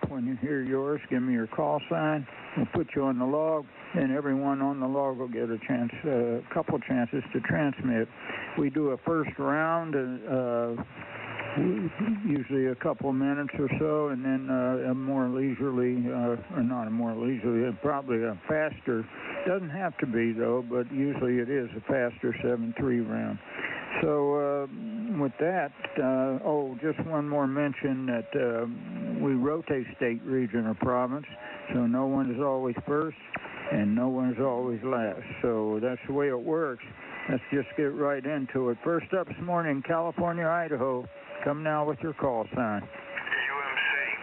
When you hear yours, give me your call sign. We'll put you on the log, and everyone on the log will get a chance, a couple chances to transmit. We do a first round, usually a couple minutes or so, and then a more leisurely, or not a more leisurely, probably a faster. Doesn't have to be though, but usually it is a faster 7-3 round. So with that, just one more mention that we rotate state, region, or province, so no one is always first and no one is always last. So that's the way it works. Let's just get right into it. First up this morning, California, Idaho. Come now with your call sign. UMC,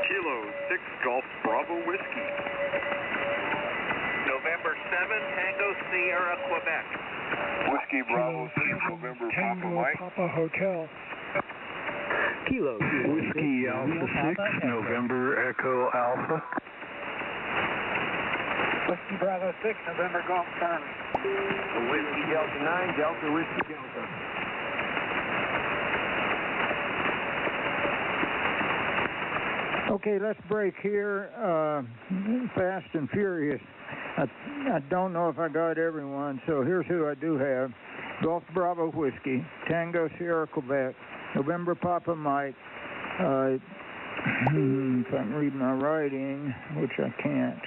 Kilo 6 Golf Bravo Whiskey. November 7, Tango Sierra, Quebec. Whiskey Bravo 6, November Papa Mike. Papa Hotel. Kilo Whiskey Alpha 6, November Echo Alpha. Whiskey Bravo 6, November Golf Charlie. Whiskey Delta 9, Delta Whiskey Delta. Okay, let's break here. Fast and furious. I don't know if I got everyone, so here's who I do have. Golf Bravo Whiskey, Tango Sierra, Quebec, November Papa Mike. If I'm reading my writing, which I can't.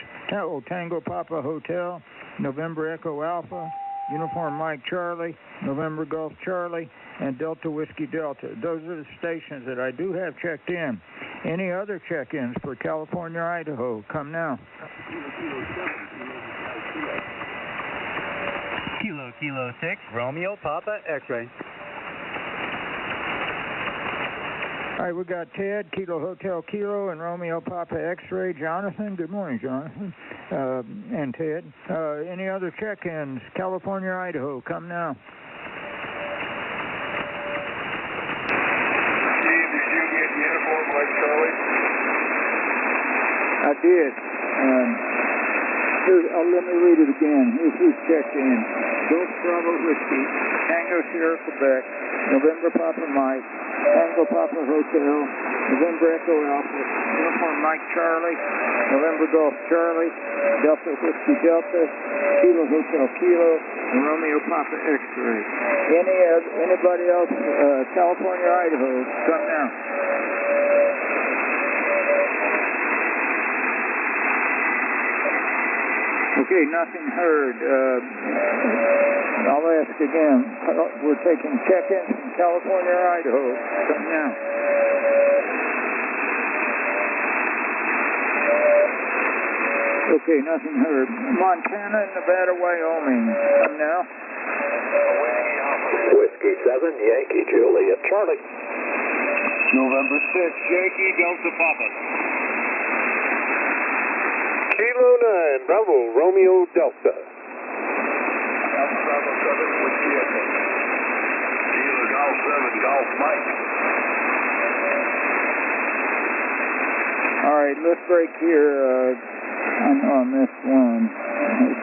Tango Papa Hotel, November Echo Alpha, Uniform Mike Charlie, November Golf Charlie, and Delta Whiskey Delta. Those are the stations that I do have checked in. Any other check-ins for California, Idaho? Come now. Kilo 6, Romeo Papa X-Ray. All right, we got Ted, Kilo Hotel Kilo, and Romeo Papa X-Ray. Jonathan, good morning, Jonathan, and Ted. Any other check-ins? California, Idaho, come now. Steve, did you get Uniform Mike Charlie? I did. Let me read it again. Here's who's checked in. Golf Bravo Whiskey, Tango Sierra, Quebec, November Papa Mike, Tango Papa Hotel, November Echo Alpha, Uniform Mike Charlie, November Golf Charlie, Delta Whiskey Delta, Kilo Hotel Kilo, and Romeo Papa X-Ray. Anybody else, California, Idaho, come now. Okay, nothing heard. I'll ask again. We're taking check-ins from California or Idaho. Come now. Okay, nothing heard. Montana, Nevada, Wyoming. Come now. Whiskey 7, Yankee Juliet Charlie. November 6, Yankee Delta Papa. Kilo 9, Bravo Romeo Delta. Alpha Bravo 7, Whiskey Echo. Kilo Golf 7, Golf Mike. All right, let's break here on this one.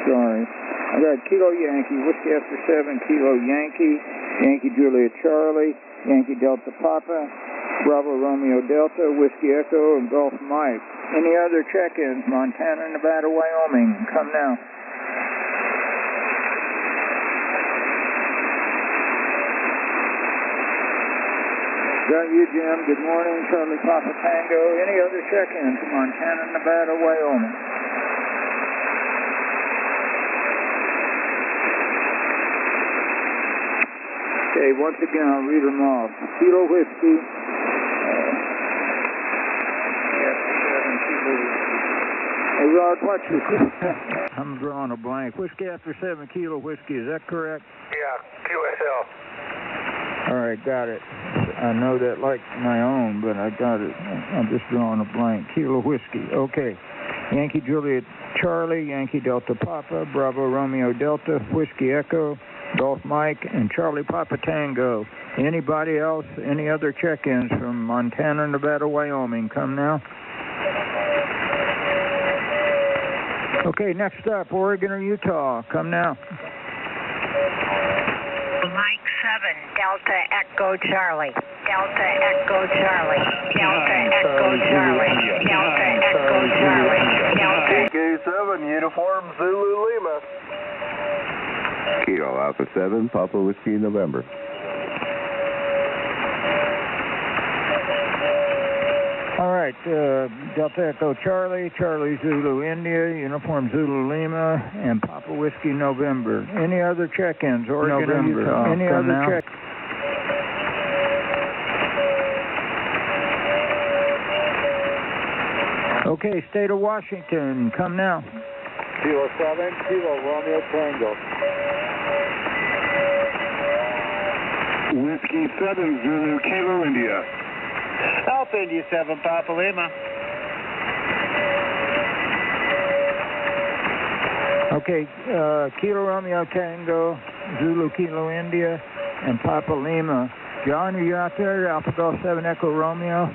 Sorry. I got Kilo Yankee, Whiskey after 7, Kilo Yankee, Yankee Juliet Charlie, Yankee Delta Papa, Bravo Romeo Delta, Whiskey Echo, and Golf Mike. Any other check-ins? Montana, Nevada, Wyoming. Come now. Got you, Jim. Good morning. Charlie Papa Tango. Any other check-ins? Montana, Nevada, Wyoming. Okay, once again, I'll read them off. Kilo Whiskey. Hey, Rod, what's your... I'm drawing a blank. Whiskey after 7, Kilo Whiskey. Is that correct? Yeah, QSL. All right, got it. I know that like my own, but I got it. I'm just drawing a blank. Kilo Whiskey. Okay. Yankee Juliet Charlie, Yankee Delta Papa, Bravo Romeo Delta, Whiskey Echo, Golf Mike, and Charlie Papa Tango. Anybody else? Any other check-ins from Montana, Nevada, Wyoming? Come now. Okay, next up, Oregon or Utah. Come now. Mike 7, Delta Echo Charlie. Delta Echo Charlie. Delta Echo Charlie. Delta Echo Charlie. Delta. K7, Uniform Zulu Lima. Kilo Alpha 7, Papa Whiskey, November. All right, Delta Echo Charlie, Charlie Zulu India, Uniform Zulu Lima, and Papa Whiskey November. Any other check-ins? Oregon November. Utah. Any other now. Check? Okay, State of Washington, come now. Kilo 7, Kilo Romeo Tango. Whiskey 7, Zulu Kilo India. Alpha India 7, Papa Lima. Okay, Kilo Romeo Tango, Zulu Kilo India, and Papa Lima. John, are you out there? Alpha Golf 7 Echo Romeo.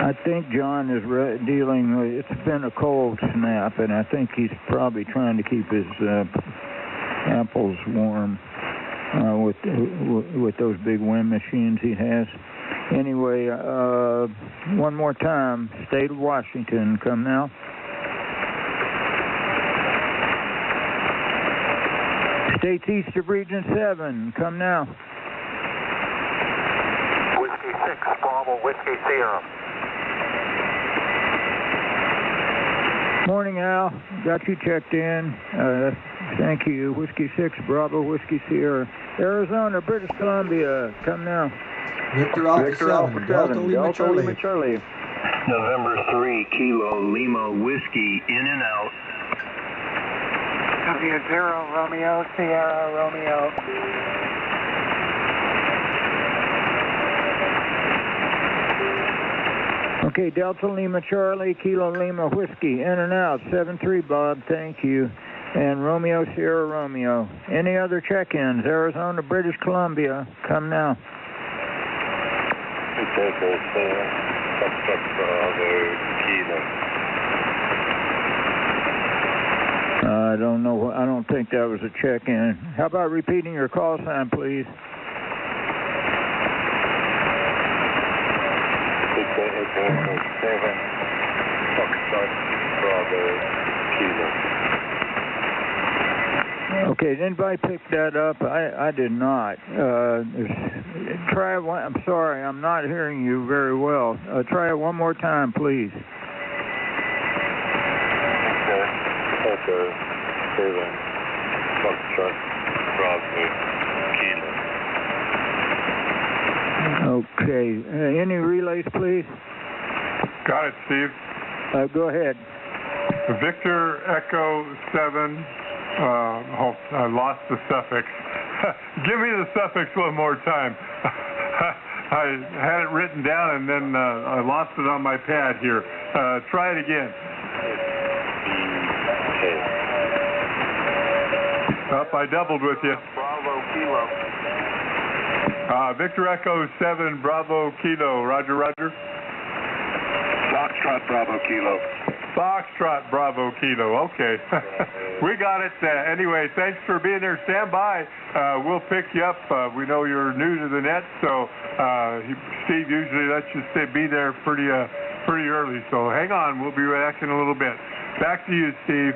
I think John is dealing with, it's been a cold snap, and I think he's probably trying to keep his apples warm with those big wind machines he has. Anyway, one more time, State of Washington, come now. States east of Region 7, come now. Whiskey 6, Bravo, Whiskey Sierra. Morning, Al. Got you checked in. Thank you. Whiskey 6, Bravo, Whiskey Sierra. Arizona, British Columbia, come now. Victor Alpha 7, Delta Lima Charlie. November 3, Kilo Lima Whiskey, in and out. W0 Romeo Sierra Romeo. Okay, Delta Lima Charlie, Kilo Lima Whiskey, in and out, 7-3, Bob, thank you. And Romeo Sierra Romeo. Any other check-ins? Arizona, British Columbia, come now. I don't know. I don't think that was a check-in. How about repeating your call sign, please? Okay, did anybody pick that up? I did not. Try it one. I'm sorry, I'm not hearing you very well. Try it one more time, please. Okay, any relays, please? Got it, Steve. Go ahead. Victor Echo 7. I lost the suffix. Give me the suffix one more time. I had it written down and then I lost it on my pad here. Try it again. Up, I doubled with you. Bravo Kilo. Victor Echo 7, Bravo Kilo. Roger, roger. Foxtrot Bravo Kilo. Foxtrot Bravo Kilo. Okay. We got it. Anyway, thanks for being there. Stand by. We'll pick you up. We know you're new to the net, so Steve usually lets you be there pretty early. So hang on. We'll be back in a little bit. Back to you, Steve.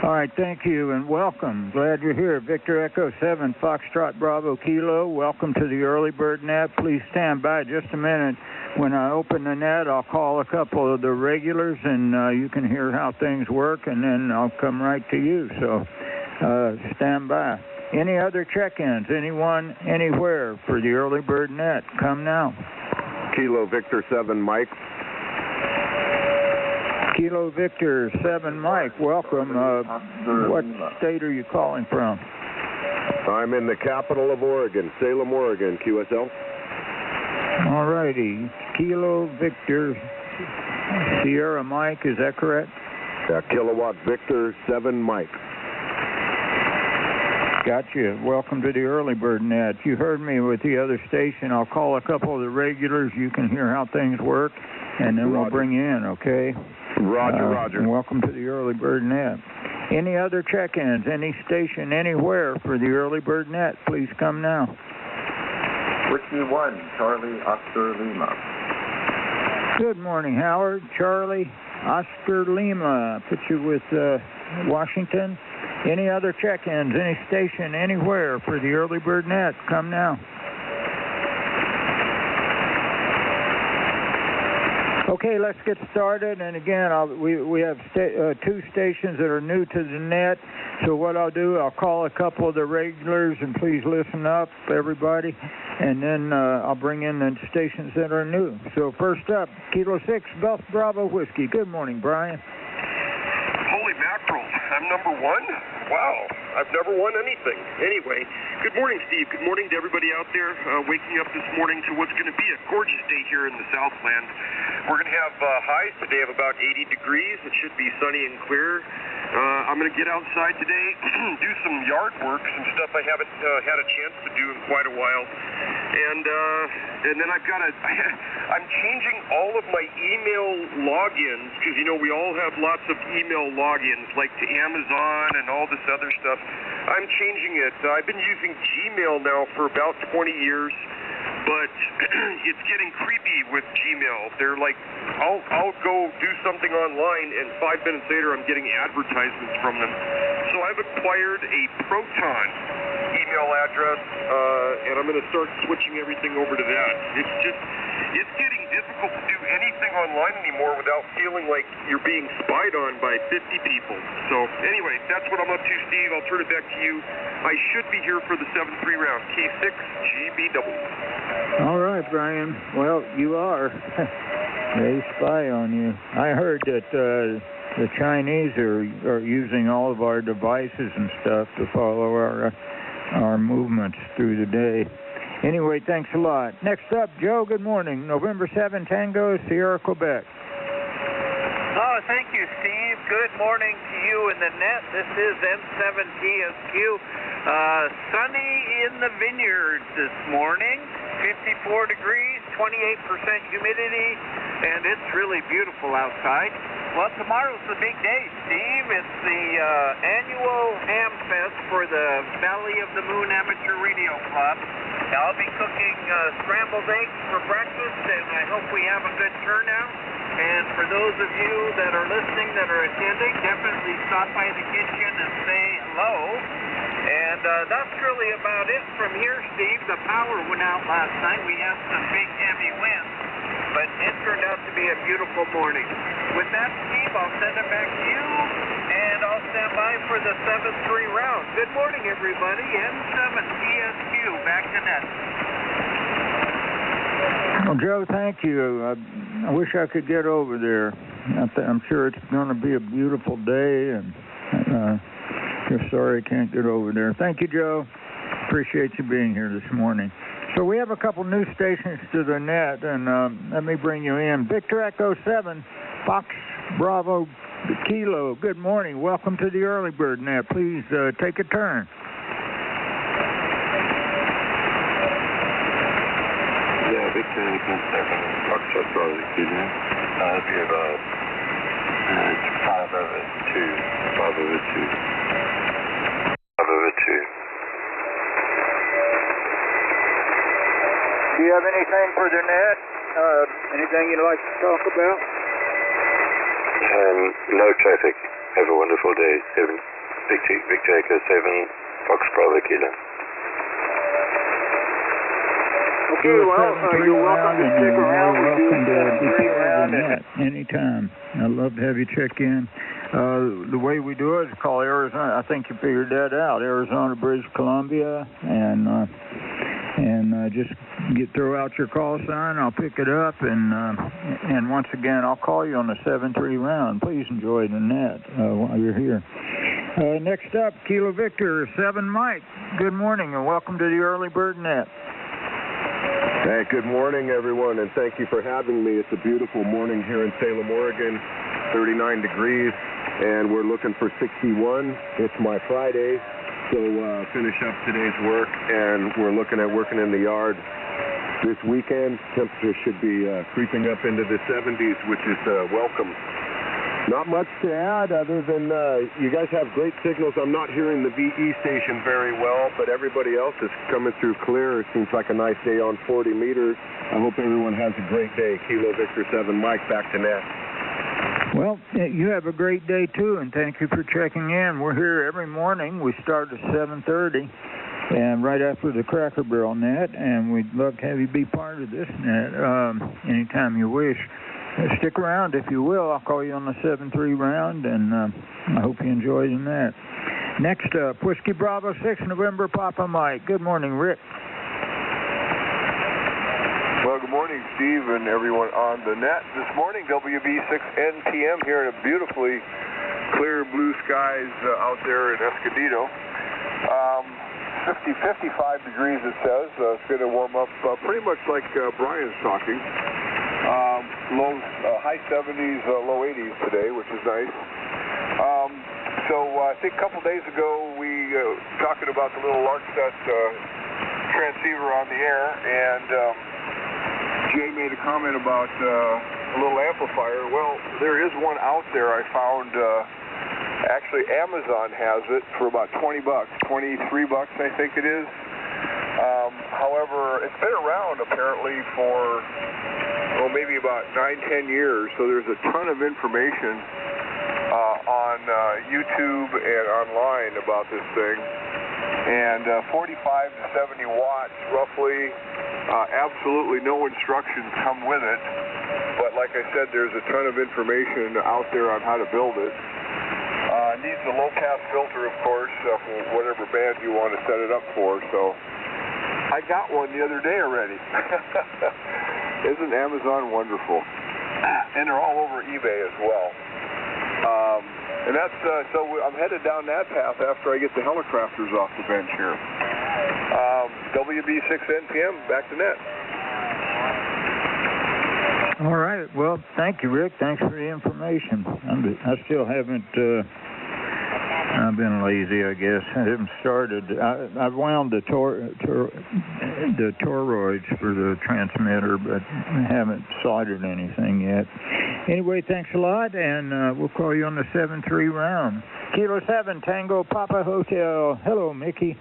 All right, thank you and welcome. Glad you're here. Victor Echo 7, Foxtrot Bravo Kilo. Welcome to the Early Bird Net. Please stand by just a minute. When I open the net, I'll call a couple of the regulars, and you can hear how things work, and then I'll come right to you. So stand by. Any other check-ins? Anyone, anywhere for the Early Bird Net? Come now. Kilo Victor 7, Mike. Kilo Victor 7, Mike. Welcome. What state are you calling from? I'm in the capital of Oregon, Salem, Oregon, QSL. All righty. Kilo Victor Sierra Mike, is that correct? Yeah, Kilowatt Victor 7, Mike. Gotcha. Welcome to the Early Bird Net. You heard me with the other station. I'll call a couple of the regulars. You can hear how things work, and then we'll bring you in, okay? Roger, roger. And welcome to the Early Bird Net. Any other check-ins, any station anywhere for the Early Bird Net, please come now. Whiskey 1, Charlie, Oscar, Lima. Good morning, Howard, Charlie, Oscar, Lima. Put you with Washington. Any other check-ins, any station anywhere for the Early Bird Net, come now. Okay, let's get started. And again, we have two stations that are new to the net. So what I'll do, I'll call a couple of the regulars, and please listen up, everybody. And then I'll bring in the stations that are new. So first up, Kilo 6, Golf Bravo Whiskey. Good morning, Brian. Holy mackerel, I'm number 1? Wow, I've never won anything. Anyway, good morning, Steve. Good morning to everybody out there waking up this morning to what's going to be a gorgeous day here in the Southland. We're going to have highs today of about 80 degrees. It should be sunny and clear. I'm going to get outside today, do some yard work, some stuff I haven't had a chance to do in quite a while. And then I'm changing all of my email logins, because, you know, we all have lots of email logins, like to Amazon and all this other stuff. I'm changing it. I've been using Gmail now for about 20 years. But it's getting creepy with Gmail. They're like, I'll go do something online, and 5 minutes later I'm getting advertisements from them. So I've acquired a Proton email address, and I'm going to start switching everything over to that. It's getting difficult to do anything online anymore without feeling like you're being spied on by 50 people. So anyway, that's what I'm up to, Steve. I'll turn it back to you. I should be here for the 7-3 round, K6 GBW. All right, Brian. Well, you are. They spy on you. I heard that the Chinese are using all of our devices and stuff to follow our movements through the day. Anyway, thanks a lot. Next up, Joe, good morning. November 7, Tango, Sierra, Quebec. Oh, thank you, Steve. Good morning to you in the net. This is N7TSQ. Sunny in the vineyards this morning. 54 degrees, 28% humidity, and it's really beautiful outside. Well, tomorrow's the big day, Steve. It's the annual ham fest for the Valley of the Moon Amateur Radio Club. I'll be cooking scrambled eggs for breakfast, and I hope we have a good turnout. And for those of you that are listening, that are attending, definitely stop by the kitchen and say hello. And that's really about it from here, Steve. The power went out last night. We had some big, heavy winds, but it turned out to be a beautiful morning. With that, Steve, I'll send it back to you, and I'll stand by for the 7-3 round. Good morning, everybody. N7TSQ, back to net. Well, Joe, thank you. I wish I could get over there. I'm sure it's going to be a beautiful day, and just sorry I can't get over there. Thank you, Joe. Appreciate you being here this morning. So we have a couple new stations to the net, and let me bring you in. Victor Echo 7, Fox Bravo Kilo. Good morning. Welcome to the Early Bird Net. Please take a turn. Yeah, Victor Echo 7, Fox Bravo Kilo. It'll be about 5 over 2. 5 over 2. 5 over 2. Do you have anything for the net? Anything you'd like to talk about? No traffic. Have a wonderful day. Victor Echo 7, Fox Bravo Kilo. Okay, well, you're welcome to stick around. You're welcome to be part of the net anytime. I'd love to have you check in. The way we do it is call Arizona. I think you figured that out. Arizona, British Columbia, and just throw out your call sign. I'll pick it up, and once again, I'll call you on the 7-3 round. Please enjoy the net while you're here. Next up, Kilo Victor 7 Mike. Good morning and welcome to the Early Bird Net. Hey, good morning, everyone, and thank you for having me. It's a beautiful morning here in Salem, Oregon, 39 degrees, and we're looking for 61. It's my Friday, so finish up today's work, and we're looking at working in the yard this weekend. Temperature should be creeping up into the 70s, which is welcome. Not much to add other than you guys have great signals. I'm not hearing the VE station very well, but everybody else is coming through clear. It seems like a nice day on 40 meters. I hope everyone has a great day. Kilo Victor 7, Mike, back to net. Well, you have a great day, too, and thank you for checking in. We're here every morning. We start at 7:30, and right after the Cracker Barrel net, and we'd love to have you be part of this net anytime you wish. Stick around, if you will. I'll call you on the 7-3 round, and I hope you enjoy the net. Next up, Whiskey Bravo 6, November, Papa Mike. Good morning, Rick. Well, good morning, Steve, and everyone on the net. This morning, WB6NPM here in a beautifully clear blue skies out there in Escondido. 55 degrees, it says. It's going to warm up pretty much like Brian's talking. High 70s, low 80s today, which is nice. So I think a couple days ago we talking about the little Larkset transceiver on the air, and Jay made a comment about a little amplifier. Well, there is one out there I found. Actually, Amazon has it for about $20, $23 I think it is. However, it's been around apparently for maybe about 9-10 years, so there's a ton of information on YouTube and online about this thing. And 45 to 70 watts roughly, absolutely no instructions come with it, but like I said, there's a ton of information out there on how to build it. Needs a low-pass filter, of course, for whatever band you want to set it up for, so I got one the other day already. Isn't Amazon wonderful? And they're all over eBay as well. And that's, so I'm headed down that path after I get the Helicrafters off the bench here. WB6NPM, back to net. All right. Well, thank you, Rick. Thanks for the information. I still haven't, I've been lazy, I guess. I haven't started. I wound the toroids for the transmitter, but I haven't soldered anything yet. Anyway, thanks a lot, and we'll call you on the 7-3 round. Kilo 7, Tango Papa Hotel. Hello, Mickey.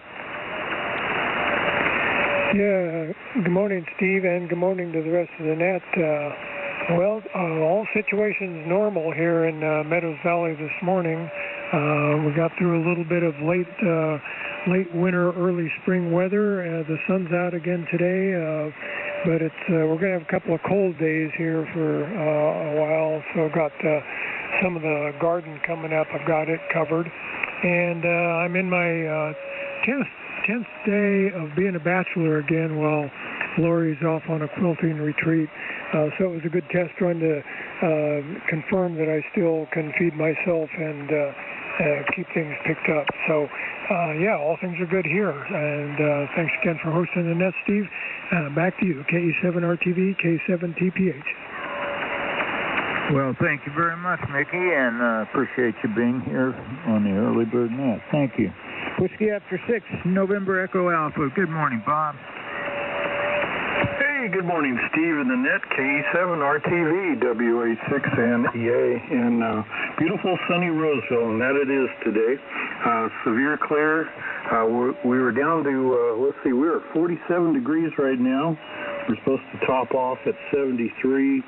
Yeah, good morning, Steve, and good morning to the rest of the net. All situations normal here in Meadows Valley this morning. We got through a little bit of late winter, early spring weather. The sun's out again today, but we're going to have a couple of cold days here for a while. So I've got some of the garden coming up. I've got it covered, and I'm in my 10th day of being a bachelor again while Lori's off on a quilting retreat. So it was a good test run to confirm that I still can feed myself and keep things picked up. So, all things are good here. And thanks again for hosting the net, Steve. Back to you, KE7RTV, K7TPH. Well, thank you very much, Mickey, and appreciate you being here on the Early Bird Net. Thank you. Whiskey After 6, November Echo Alpha. Good morning, Bob. Hey, good morning, Steve in the net, KE7RTV, WA6NEA in beautiful sunny Roseville, and that it is today. Severe clear. We were down to, we're at 47 degrees right now. We're supposed to top off at 73.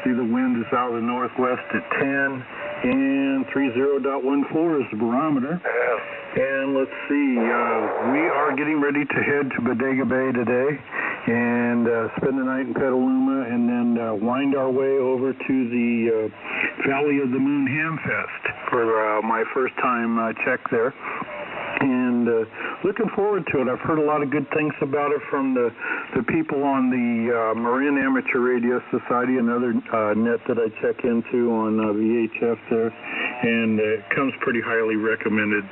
The wind is out of the northwest at 10, and 30.14 is the barometer. And let's see, we are getting ready to head to Bodega Bay today and spend the night in Petaluma, and then wind our way over to the Valley of the Moon Hamfest for my first time check there. And looking forward to it. I've heard a lot of good things about it from the people on the Marin Amateur Radio Society, another net that I check into on VHF there, and it comes pretty highly recommended.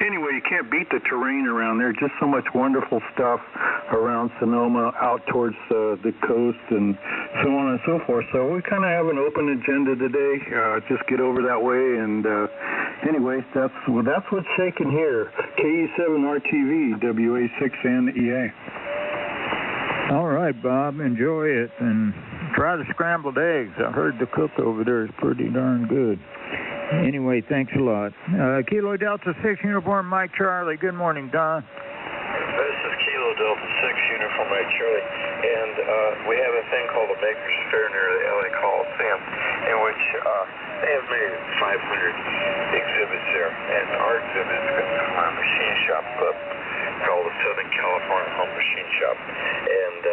Anyway, you can't beat the terrain around there. Just so much wonderful stuff around Sonoma, out towards the coast, and so on and so forth. So we kind of have an open agenda today. Just get over that way, and anyway, that's what's shaking here. KE7RTV, WA6NEA. All right, Bob, enjoy it, and try the scrambled eggs. I heard the cook over there is pretty darn good. Anyway, thanks a lot. Kilo Delta 6 Uniform Mike Charlie. Good morning, Don. This is Kilo Delta 6 Uniform Mike Charlie, and we have a thing called the Maker's Fair near the LA Coliseum, in which they have maybe 500 exhibits there, and our exhibit is our machine shop club called the Southern California Home Machine Shop, and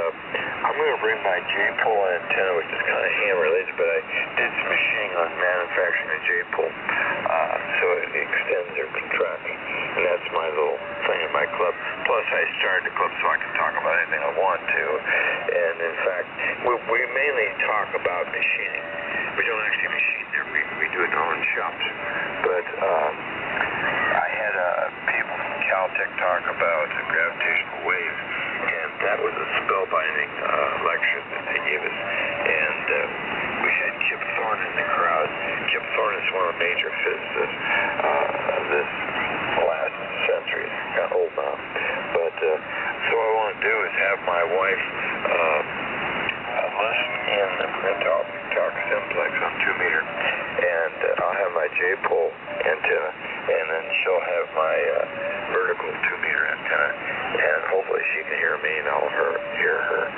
I'm going to bring my J-pole antenna, which is kind of hand-related, but I did some machining on manufacturing a J-pole, so it extends or contracts, and that's my little thing in my club. Plus, I started the club so I can talk about anything I want to, and in fact, we mainly talk about machining. We don't actually machine there, we do it in our own shops, but I had people from Caltech talk about the gravitational wave, and that was a spellbinding lecture that they gave us, and we had Kip Thorne in the crowd. Kip Thorne is one of the major physicists of this last century. He's kind of old now, but so what I want to do is have my wife listen in the talk simplex on 2 meter, and I'll have my J-pole antenna, and then she'll have my vertical 2 meter antenna, and hopefully she can hear me and I'll hear her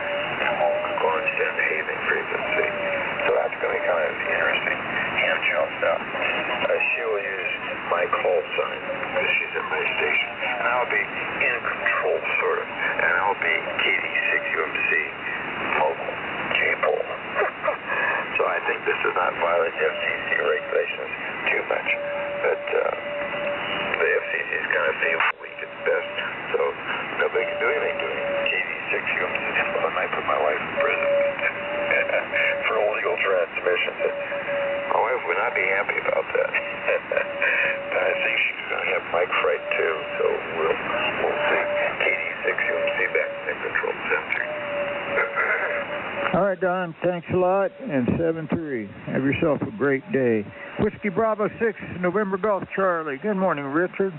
going to the hazing frequency. So that's going to be kind of interesting hand job stuff. She will use my call sign because she's at my station, and I'll be in control sort of, and I'll be KD6UMC mobile J-pole. So I think this is not violating FCC regulations too much, but the FCC is kind of faithful weak at best, so nobody can do anything to me. KD6UMC, well, I might put my wife in prison for illegal transmissions. My wife would not be happy about that. But I think she's going to have mic fright too, so we'll see. KD6UMC back in the control center. All right, Don, thanks a lot, and 7-3. Have yourself a great day. Whiskey Bravo 6, November Golf Charlie. Good morning, Richard.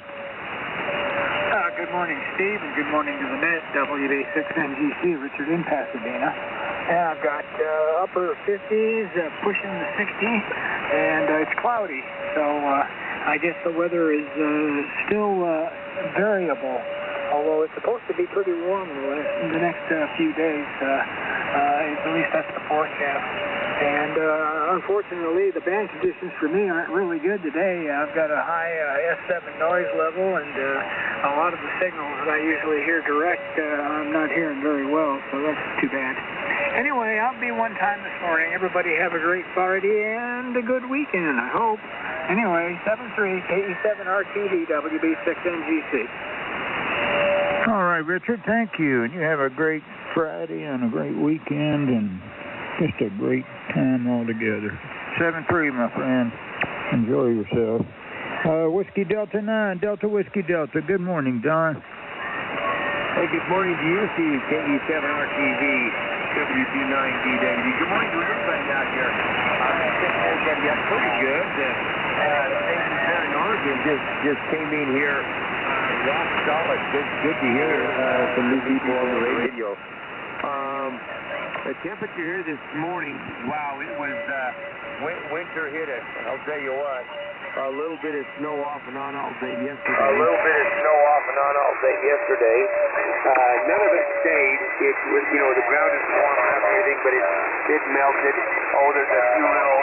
Good morning, Steve, and good morning to the net, WD6NGC, Richard in Pasadena. And I've got upper 50s, pushing the 60, and it's cloudy, so I guess the weather is still variable, although it's supposed to be pretty warm in the next few days. At least that's the forecast. And unfortunately, the band conditions for me aren't really good today. I've got a high S7 noise level, and a lot of the signals that I usually hear direct, I'm not hearing very well, so that's too bad. Anyway, I'll be one time this morning. Everybody have a great Friday and a good weekend, I hope. Anyway, 7-3, KE7RTV, WB6NGC. All right, Richard, thank you. And you have a great Friday and a great weekend and just a great time altogether. 7-3, my friend. Enjoy yourself. Whiskey Delta 9, Delta Whiskey Delta. Good morning, Don. Hey, good morning to you, Steve. KE7RTV, W29DW. Good morning to everybody out here. Yeah, pretty good. Things there in Oregon just came in here. Rock solid. Good to hear some new people on the radio. The temperature here this morning, wow, it was winter hit us. I'll tell you what, a little bit of snow off and on all day yesterday. None of it stayed. It was, the ground is warm and everything, but it melted. Oh, there's a few little,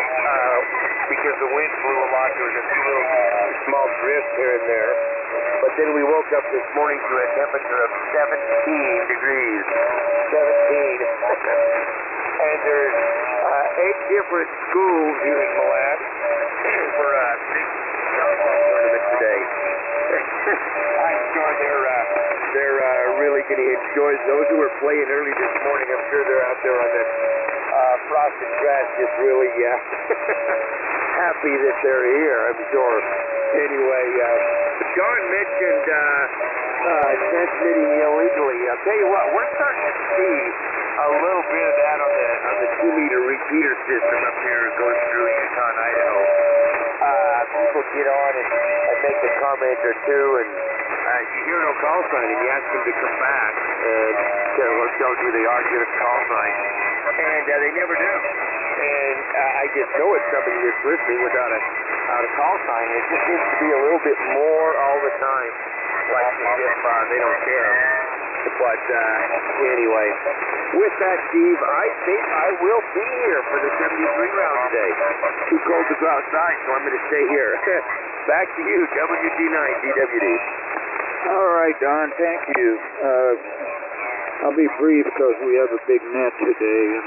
because the wind blew a lot, there was a few little small drifts here and there. But then we woke up this morning to a temperature of 17 degrees. 17. And there's 8 different schools here in Milan for a big softball tournament today. I'm sure they're really going to enjoy those who were playing early this morning. I'm sure they're out there on the frosted grass just really happy that they're here, I'm sure. Anyway, John mentioned transmitting illegally. I'll tell you what, we're starting to see a little bit of that on the 2-meter repeater system up here that goes through Utah and Idaho. People get on and make a comment or two, and you hear no call sign and you ask them to come back, tells you they are, get a call sign, and they never do. And I just know it's somebody that's listening without a call sign. It just seems to be a little bit more all the time, like as if they don't care. But anyway, with that, Steve, I think I will be here for the 73 round today. Too cold to go outside, so I'm going to stay here. Back to you, WG9 DWD. All right, Don, thank you. I'll be brief because we have a big net today, and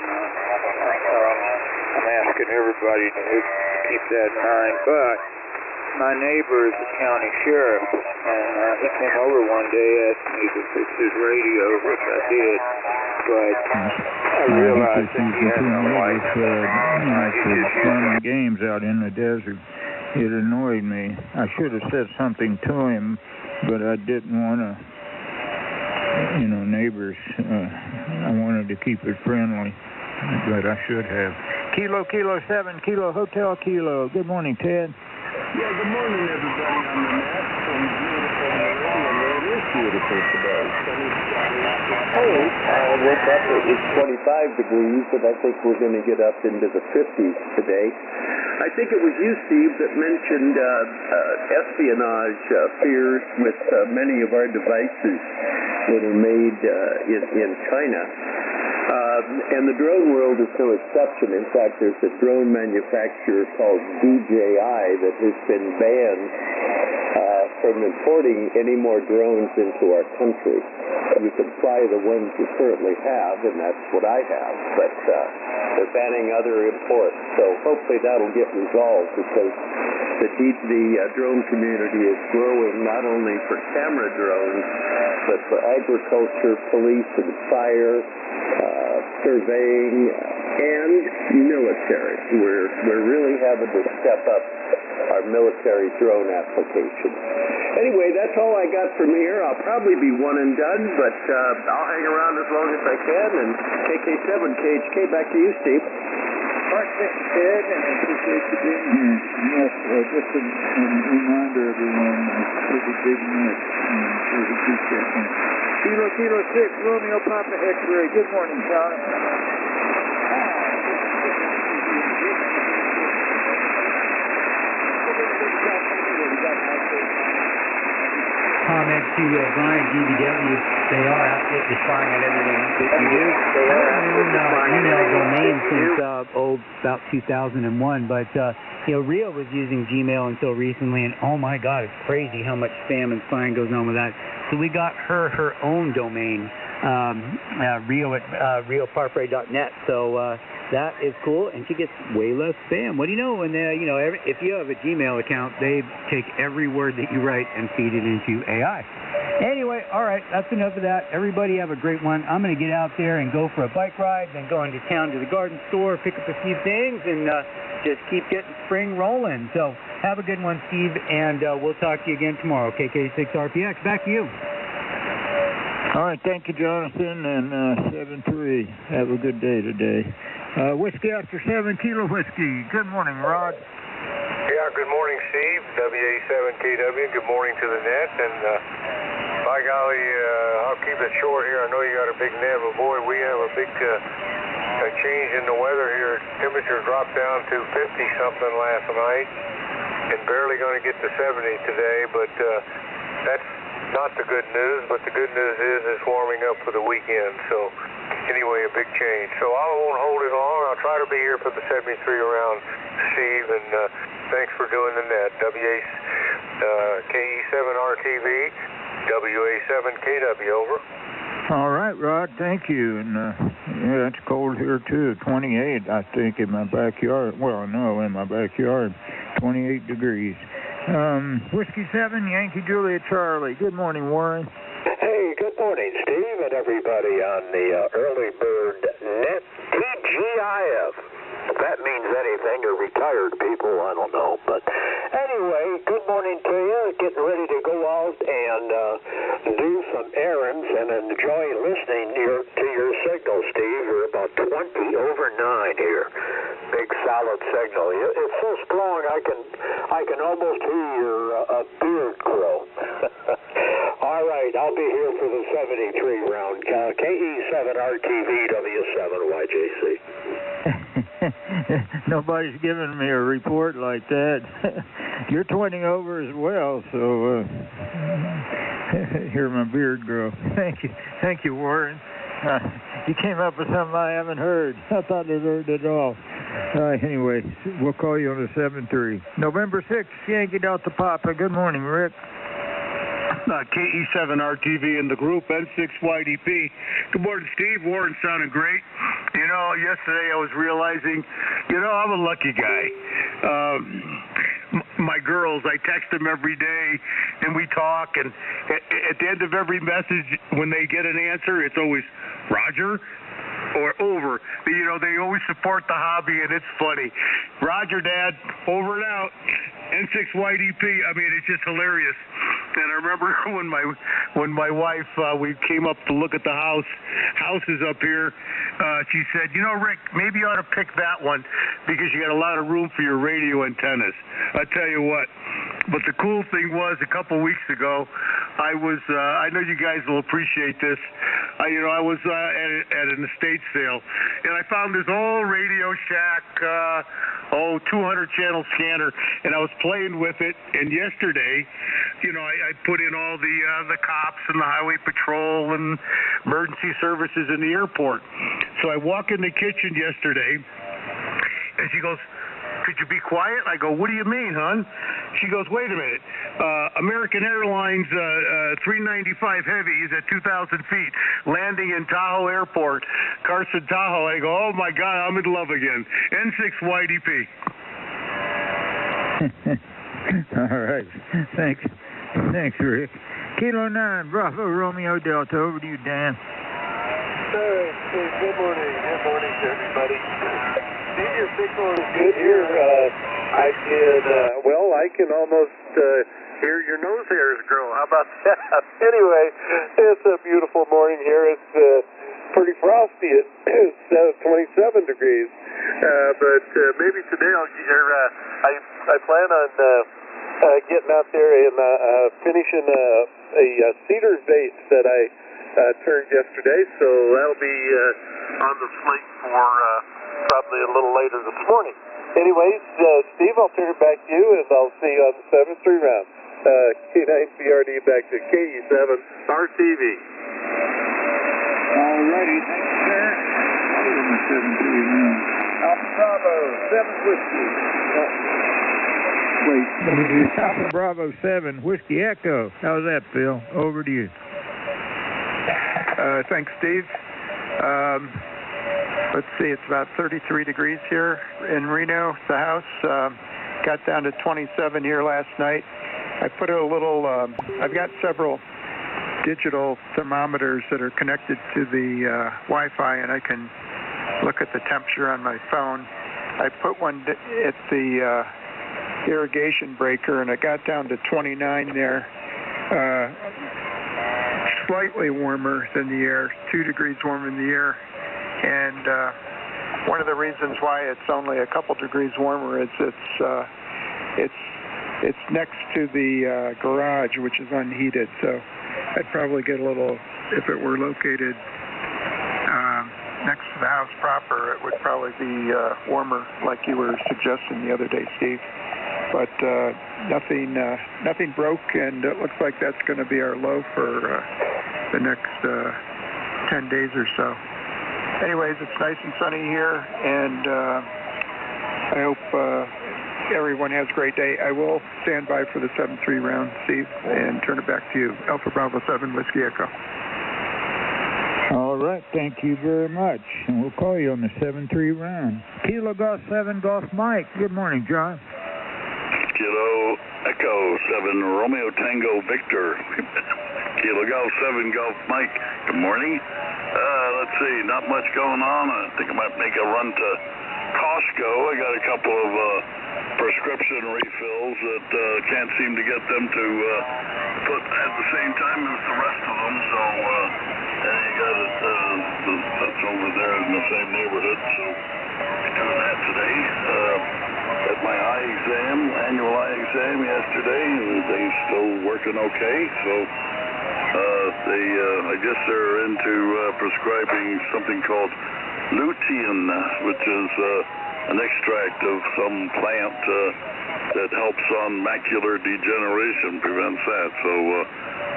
I'm asking everybody to keep that in mind. But my neighbor is the county sheriff, and he came over one day, asked me to fix his radio, which I did. But I realized that he had no light. Running games out in the desert. It annoyed me. I should have said something to him, but I didn't want to, neighbors. I wanted to keep it friendly, but I should have. Kilo 7, Kilo Hotel Kilo. Good morning, Ted. Yeah, good morning, everybody on the net. It is beautiful today. Sunny cold. I woke up, it was 25 degrees, but I think we're going to get up into the 50s today. I think it was you, Steve, that mentioned espionage fears with many of our devices that are made in China. And the drone world is no exception. In fact, there's a drone manufacturer called DJI that has been banned from importing any more drones into our country. You can fly the ones you currently have, and that's what I have, but they're banning other imports. So hopefully that'll get resolved, because the drone community is growing not only for camera drones, but for agriculture, police, and fire, surveying, and military. We're really having to step up our military drone applications. Anyway, that's all I got from here. I'll probably be one and done, but I'll hang around as long as I can. And KK7, KHK, back to you, Steve. All right, thank you, Ted, and I appreciate you being here. Yes, just a reminder, everyone, pretty big net, and sure to keep that in. Kilo 6, Romeo Papa X-ray. Good morning, Charlie. Comment to Brian DBW. They are absolutely spying on everything that you do. I have my own email domain since about 2001, but Rio was using Gmail until recently, and oh my God, it's crazy how much spam and spying goes on with that. So we got her own domain, Rio at rioparfray.net. So that is cool, and she gets way less spam. What do you know? And if you have a Gmail account, they take every word that you write and feed it into AI. Anyway, all right, that's enough of that. Everybody have a great one. I'm going to get out there and go for a bike ride, then go into town to the garden store, pick up a few things, and just keep getting spring rolling. So have a good one, Steve, and we'll talk to you again tomorrow. KK6RPX, back to you. All right, thank you, Jonathan, and 7-3. Have a good day today. Whiskey after 7, Kilo Whiskey. Good morning, Rod. Yeah, good morning, Steve. WA7KW. Good morning to the net. And by golly, I'll keep it short here. I know you got a big net, but boy, we have a big change in the weather here. Temperature dropped down to 50-something last night, and barely going to get to 70 today. But that's not the good news. But the good news is it's warming up for the weekend. So anyway, a big change. So I won't hold it long. I'll try to be here for the 73 around, Steve, and thanks for doing the net. KE7RTV, WA7KW, over. All right, Rod, thank you. And yeah, it's cold here too. 28, I think, in my backyard. Well, no, in my backyard, 28 degrees. Whiskey 7, Yankee Juliet Charlie. Good morning, Warren. Hey, good morning, Steve, and everybody on the Early Bird Net TGIF. If that means anything to retired people, I don't know. But anyway, good morning to you. Getting ready to go out and do some errands and enjoy listening to your signal, Steve. We're about 20 over 9 here. big solid signal. It's so strong I can almost hear a beard grow. All right, I'll be here for the 73 round. KE7 RTV W7YJC. Nobody's giving me a report like that. You're 20 over as well, so hear my beard grow. Thank you, Warren. You came up with something I haven't heard. I thought I'd heard it all. Anyway, we'll call you on the 7-3. November 6th, Yankee Delta Papa. Good morning, Rick. KE7 RTV in the group, N6YDP. Good morning, Steve. Warren sounding great. You know, yesterday I was realizing, I'm a lucky guy. My girls, I text them every day, and we talk, and at the end of every message, when they get an answer, it's always, Roger, or over. They always support the hobby, and it's funny. Roger, Dad, over and out. N6YDP, it's just hilarious. And I remember when my wife, we came up to look at the houses up here, she said, Rick, maybe you ought to pick that one because you got a lot of room for your radio antennas. I tell you what. But the cool thing was, a couple weeks ago, I know you guys will appreciate this. I was at an estate sale, and I found this old Radio Shack, 200 channel scanner, and I was playing with it. And yesterday, I put in all the cops and the highway patrol and emergency services in the airport. So I walk in the kitchen yesterday, and she goes, "Could you be quiet?" I go, "What do you mean, hon?" She goes, "Wait a minute. American Airlines 395 Heavy is at 2,000 feet, landing in Tahoe Airport, Carson, Tahoe." I go, "Oh, my God, I'm in love again." N6YDP. All right. Thanks, Rick. Kilo 9, Bravo, Romeo Delta. Over to you, Dan. Good morning. Good morning to everybody. Your signal is good here. I can almost hear your nose hairs grow. How about that? Anyway, it's a beautiful morning here. It's pretty frosty. It's 27 degrees. But maybe today I plan on getting out there and finishing a cedar vase that I turned yesterday. So that'll be on the slate for probably a little later this morning. Anyways, Steve, I'll turn it back to you, and I'll see you on the 7-3 round. K9CRD back to KE7 RTV. All righty, thanks, sir. On the 7-3 round. Alpha Bravo, 7 Whiskey. Wait, let me do Alpha Bravo 7 Whiskey Echo. How's that, Phil? Over to you. Thanks, Steve. Let's see, it's about 33 degrees here in Reno, the house. Got down to 27 here last night. I put a little, I've got several digital thermometers that are connected to the Wi-Fi, and I can look at the temperature on my phone. I put one at the irrigation breaker, and it got down to 29 there. Slightly warmer than the air, 2 degrees warmer in the air. And one of the reasons why it's only a couple degrees warmer is it's next to the garage, which is unheated. So I'd probably get a little, if it were located next to the house proper, it would probably be warmer, like you were suggesting the other day, Steve. But nothing broke, and it looks like that's going to be our low for the next 10 days or so. Anyways, it's nice and sunny here, and I hope everyone has a great day. I will stand by for the 7-3 round, Steve, and turn it back to you. Alpha Bravo 7, Whiskey Echo. All right, thank you very much, and we'll call you on the 7-3 round. Kilo Golf 7 Golf Mike. Good morning, John. Kilo Echo 7 Romeo Tango Victor. Kilo Golf 7 Golf Mike. Good morning. Let's see, not much going on. I think I might make a run to Costco. I got a couple of prescription refills that can't seem to get them to put at the same time as the rest of them. So, and you got it, that's over there in the same neighborhood. So, doing that today. same yesterday, and things still working okay. So I guess they're into prescribing something called lutein, which is an extract of some plant that helps on macular degeneration, prevents that. So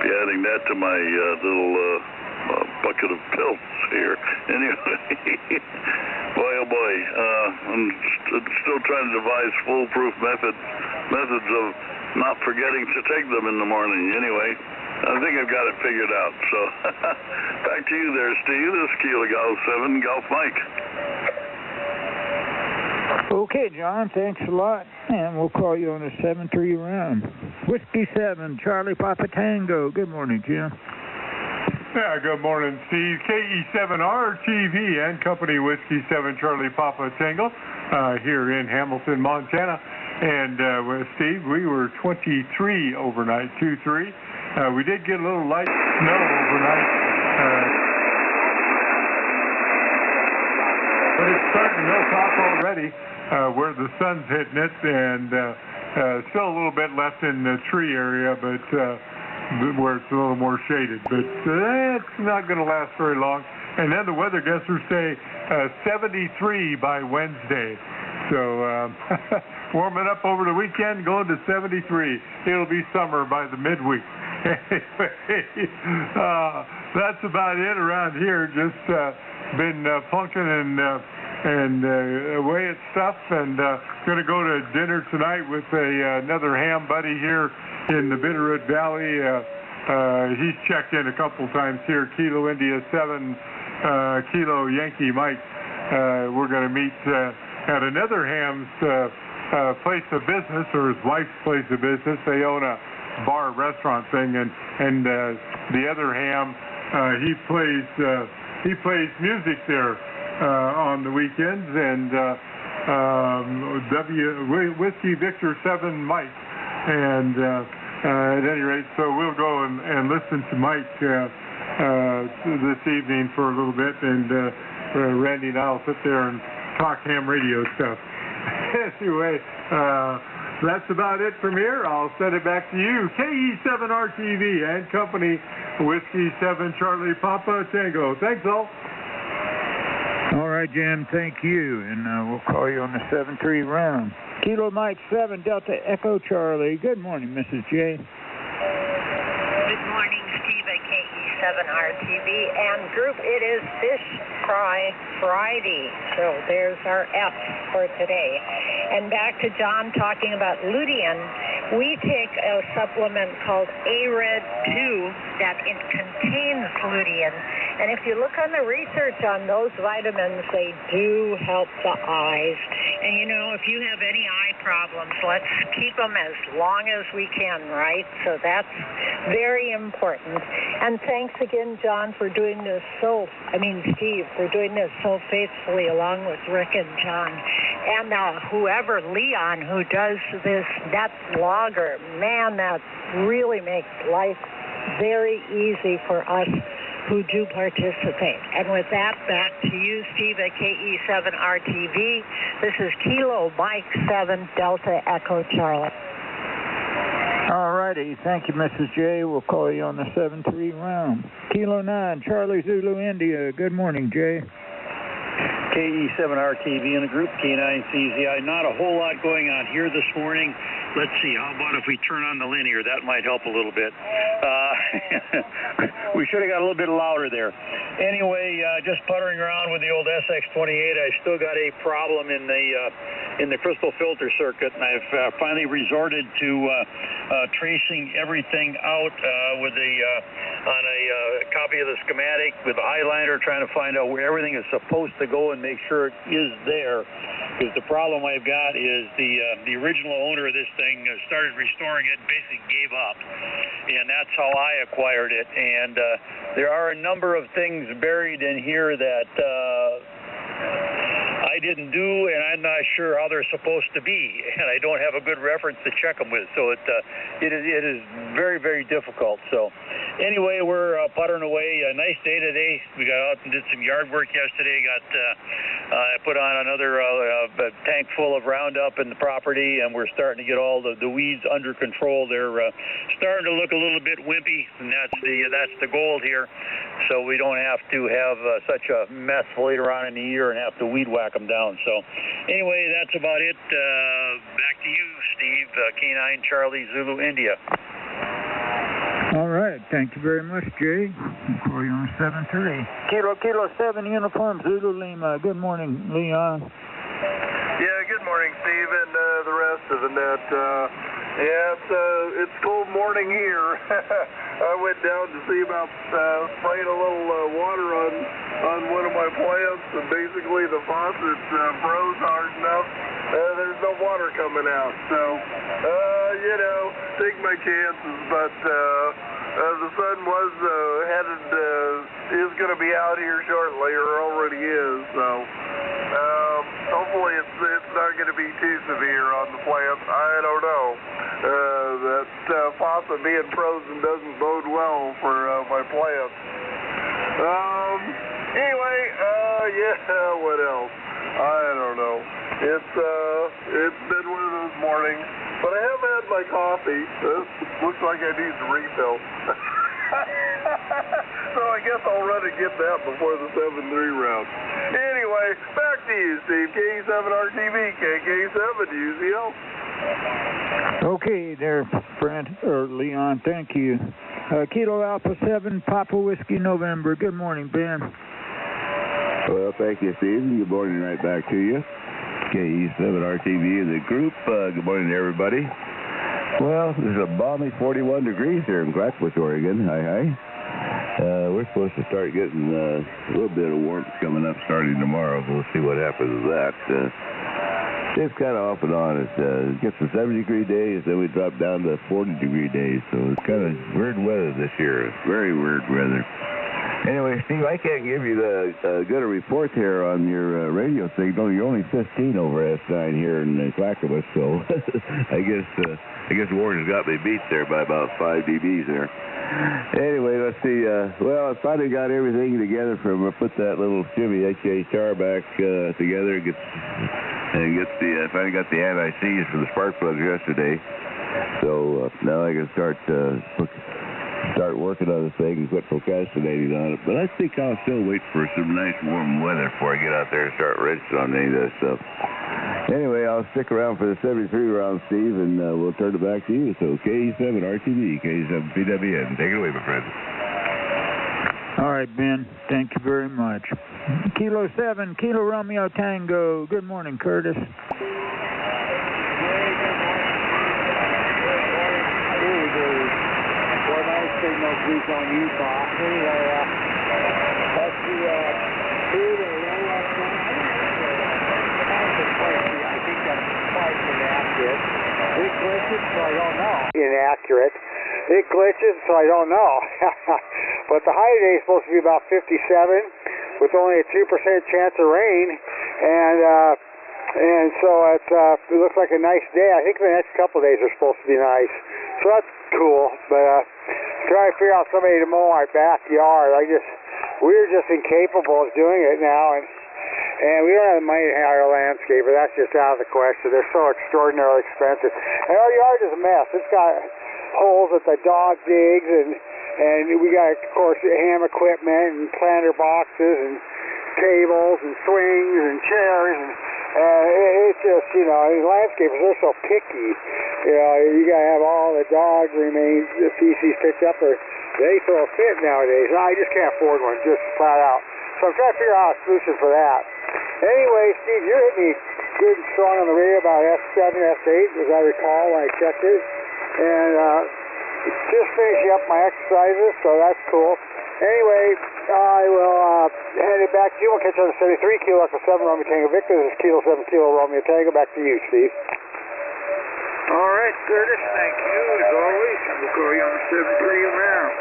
be adding that to my little bucket of pills here. Anyway, boy, oh boy, I'm still trying to devise foolproof methods of not forgetting to take them in the morning. Anyway, I think I've got it figured out. So back to you there, Steve. This is Kilo Golf 7, Golf Mike. Okay, John, thanks a lot. And we'll call you on a 7-3 round. Whiskey 7, Charlie Papa Tango. Good morning, Jim. Yeah, good morning, Steve. KE7RTV and Company Whiskey 7 Charlie Papa Tango here in Hamilton, Montana. And with Steve, we were 23 overnight, 2-3. We did get a little light snow overnight. But it's starting to melt off already where the sun's hitting it, and still a little bit left in the tree area, but where it's a little more shaded. But it's not going to last very long. And then the weather guessers say 73 by Wednesday. So warming up over the weekend, going to 73. It'll be summer by the midweek. Anyway, that's about it around here. Just been plunking and away at stuff, and going to go to dinner tonight with another ham buddy here in the Bitterroot Valley. He's checked in a couple times here. Kilo India 7, Kilo Yankee Mike. We're going to meet at another ham's place of business, or his wife's place of business. They own a bar restaurant thing, and the other ham, he plays music there on the weekends, and Whiskey Victor 7 Mike. And at any rate, so we'll go and listen to Mike this evening for a little bit, and Randy and I'll sit there and talk ham radio stuff. Anyway, that's about it from here. I'll send it back to you. KE7RTV and Company Whiskey 7 Charlie Papa Tango. Thanks, all. All right, Jim, thank you. And we'll call you on the 7-3 round. Kilo Mike 7 Delta Echo Charlie. Good morning, Mrs. J. Good morning, Steve at KE7RTV and group. It is Fish Fry Friday, so there's our F for today. And back to John talking about lutein. We take a supplement called ARED2 that it contains lutein. And if you look on the research on those vitamins, they do help the eyes. And you know, if you have any eye problems, let's keep them as long as we can, right? So that's very important. And thanks again, John, for doing this Steve, for doing this so faithfully along with Rick and John. And whoever, Leon, who does this net blogger, man, that really makes life very easy for us who do participate. And with that, back to you, Steve, at KE7RTV. This is Kilo Mike 7 Delta Echo Charlie. All righty. Thank you, Mrs. J. We'll call you on the 7-3 round. Kilo 9, Charlie Zulu India. Good morning, Jay. KE7RTV in the group, K9CZI. Not a whole lot going on here this morning. Let's see, how about if we turn on the linear? That might help a little bit. We should have got a little bit louder there. Anyway, just puttering around with the old SX28. I still got a problem in the crystal filter circuit, and I've finally resorted to tracing everything out with on a copy of the schematic with a highlighter, trying to find out where everything is supposed to go and make sure it is there. Because the problem I've got is the original owner of this thing started restoring it and basically gave up. And that's how I acquired it. And there are a number of things buried in here that I I didn't do, and I'm not sure how they're supposed to be, and I don't have a good reference to check them with. So it is very, very difficult. So anyway, we're puttering away. A nice day today. We got out and did some yard work yesterday. I put on another tank full of Roundup in the property, and we're starting to get all the weeds under control. They're starting to look a little bit wimpy, and that's the goal here. So we don't have to have such a mess later on in the year and have to weed whack them down. So anyway, that's about it. Back to you, Steve. K9 Charlie Zulu India. All right. Thank you very much, Jay. Call you on 7-3. Kilo 7 Uniform Zulu Lima. Good morning, Leon. Yeah, good morning, Steve, and the rest of the net. Yeah, it's cold morning here. I went down to see about spraying a little water on one of my plants, and basically the faucet froze hard enough. There's no water coming out, so take my chances. But the sun was is going to be out here shortly, or already is. So hopefully it's not going to be too severe on the plant. I don't know. That faucet being frozen doesn't bode well for my plants. Anyway, what else? I don't know. It's been one of those mornings, but I have had my coffee. Looks like I need to refill. So I guess I'll run and get that before the 7-3 round. Anyway, back to you, Steve. KE7RTV, KK7 UZL. Okay there, Brent, or Leon, thank you. Kilo Alpha 7, Papa Whiskey November. Good morning, Ben. Well, thank you, Steve. Good morning right back to you. KE7RTV in the group. Good morning to everybody. Well, there's a balmy 41 degrees here in Clackamas, Oregon. Hi. We're supposed to start getting a little bit of warmth coming up starting tomorrow. We'll see what happens with that. It's kind of off and on. It gets to 70-degree days, then we drop down to 40-degree days. So it's kind of weird weather this year. It's very weird weather. Anyway, Steve, I can't give you good a report here on your radio signal. You're only 15 over S9 here in Clackamas, so I guess Warren's got me beat there by about 5 dBs there. Anyway, let's see. Well, I finally got everything together put that little Chevy HHR back together. I finally got the anti-seize for the spark plugs yesterday. So now I can start working on this thing and quit procrastinating on it. But I think I'll still wait for some nice warm weather before I get out there and start wrenching on any of that stuff. Anyway, I'll stick around for the 73 round, Steve, and we'll turn it back to you. So KE7 RTV, KE7 PWN. Take it away, my friend. All right, Ben. Thank you very much. Kilo 7, Kilo Romeo Tango. Good morning, Curtis. Signals week on Utah. Anyway, that's the food or I think that's quite inaccurate. It glitches, so I don't know. Inaccurate. It glitches, so I don't know. But the high today is supposed to be about 57 with only a 2% chance of rain. And so it looks like a nice day. I think the next couple of days are supposed to be nice. So that's cool. But trying to figure out somebody to mow our backyard. We're just incapable of doing it now, and we don't have the money to hire a landscaper. That's just out of the question. They're so extraordinarily expensive. And our yard is a mess. It's got holes that the dog digs, and we got, of course, ham equipment and planter boxes and tables and swings and chairs, and it's just, landscapers, they're so picky. You got to have all the dog remains, the feces picked up, or they throw a fit nowadays. I just can't afford one, just flat out. So I'm trying to figure out a solution for that. Anyway, Steve, you're hitting me good and strong on the radio about S7, S8, as I recall when I checked it. And just finishing up my exercises, so that's cool. Anyway, I will hand it back to you. We'll catch you on the 73 Kilo Echo 7 Romeo Tango Victor. This is Kilo 7 Kilo Romeo Tango. Back to you, Steve. All right, Curtis, thank you as always. We'll call you on the 73 around.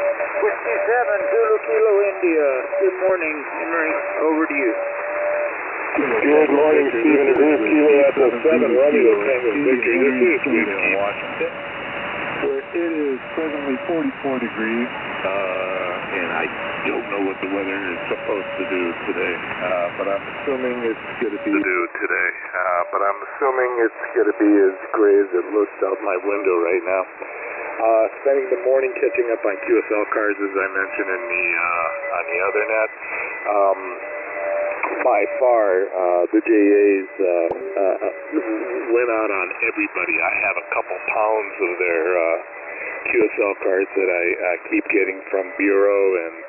Whiskey 7 Zulu Kilo India. Good morning, Henry. Over to you. Good morning, Stephen. It is Kilo Echo 7, Romeo Tango Victor. This is Whiskey. Washington, where it is presently 44 degrees, and I don't know what the weather is supposed to do today, but I'm assuming it's going to be as gray as it looks out my window right now. Spending the morning catching up on QSL cards, as I mentioned in the on the other net. By far, the JAs went out on everybody. I have a couple pounds of their QSL cards that I keep getting from Bureau, and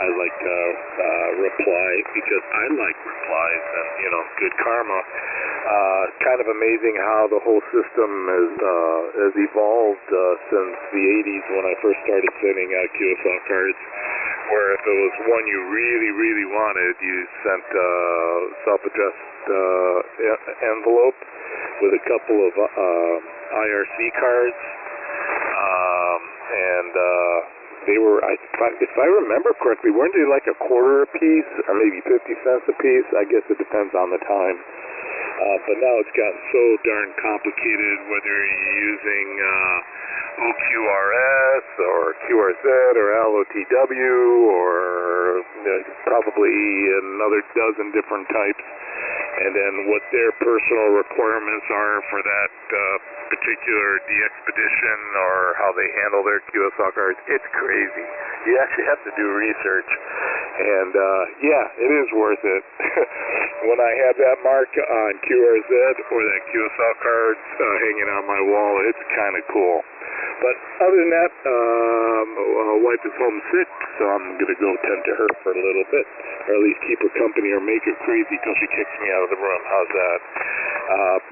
I like to reply because I like replies and, you know, good karma. Kind of amazing how the whole system has evolved since the 80s when I first started sending out QSL cards, where if it was one you really, really wanted, you sent a self-addressed envelope with a couple of IRC cards, and they were, if I remember correctly, weren't they like $0.25 a piece, or maybe 50 cents a piece? I guess it depends on the time. But now it's gotten so darn complicated, whether you're using OQRS or QRZ or LOTW or probably another dozen different types, and then what their personal requirements are for that particular de-expedition or how they handle their QSL cards. It's crazy. You actually have to do research, and yeah, it is worth it. When I have that mark on QRZ or that QSL card hanging on my wall, it's kind of cool. But other than that, my wife is homesick, so I'm going to go tend to her for a little bit, or at least keep her company or make her crazy till she kicks me out of the room. How's that?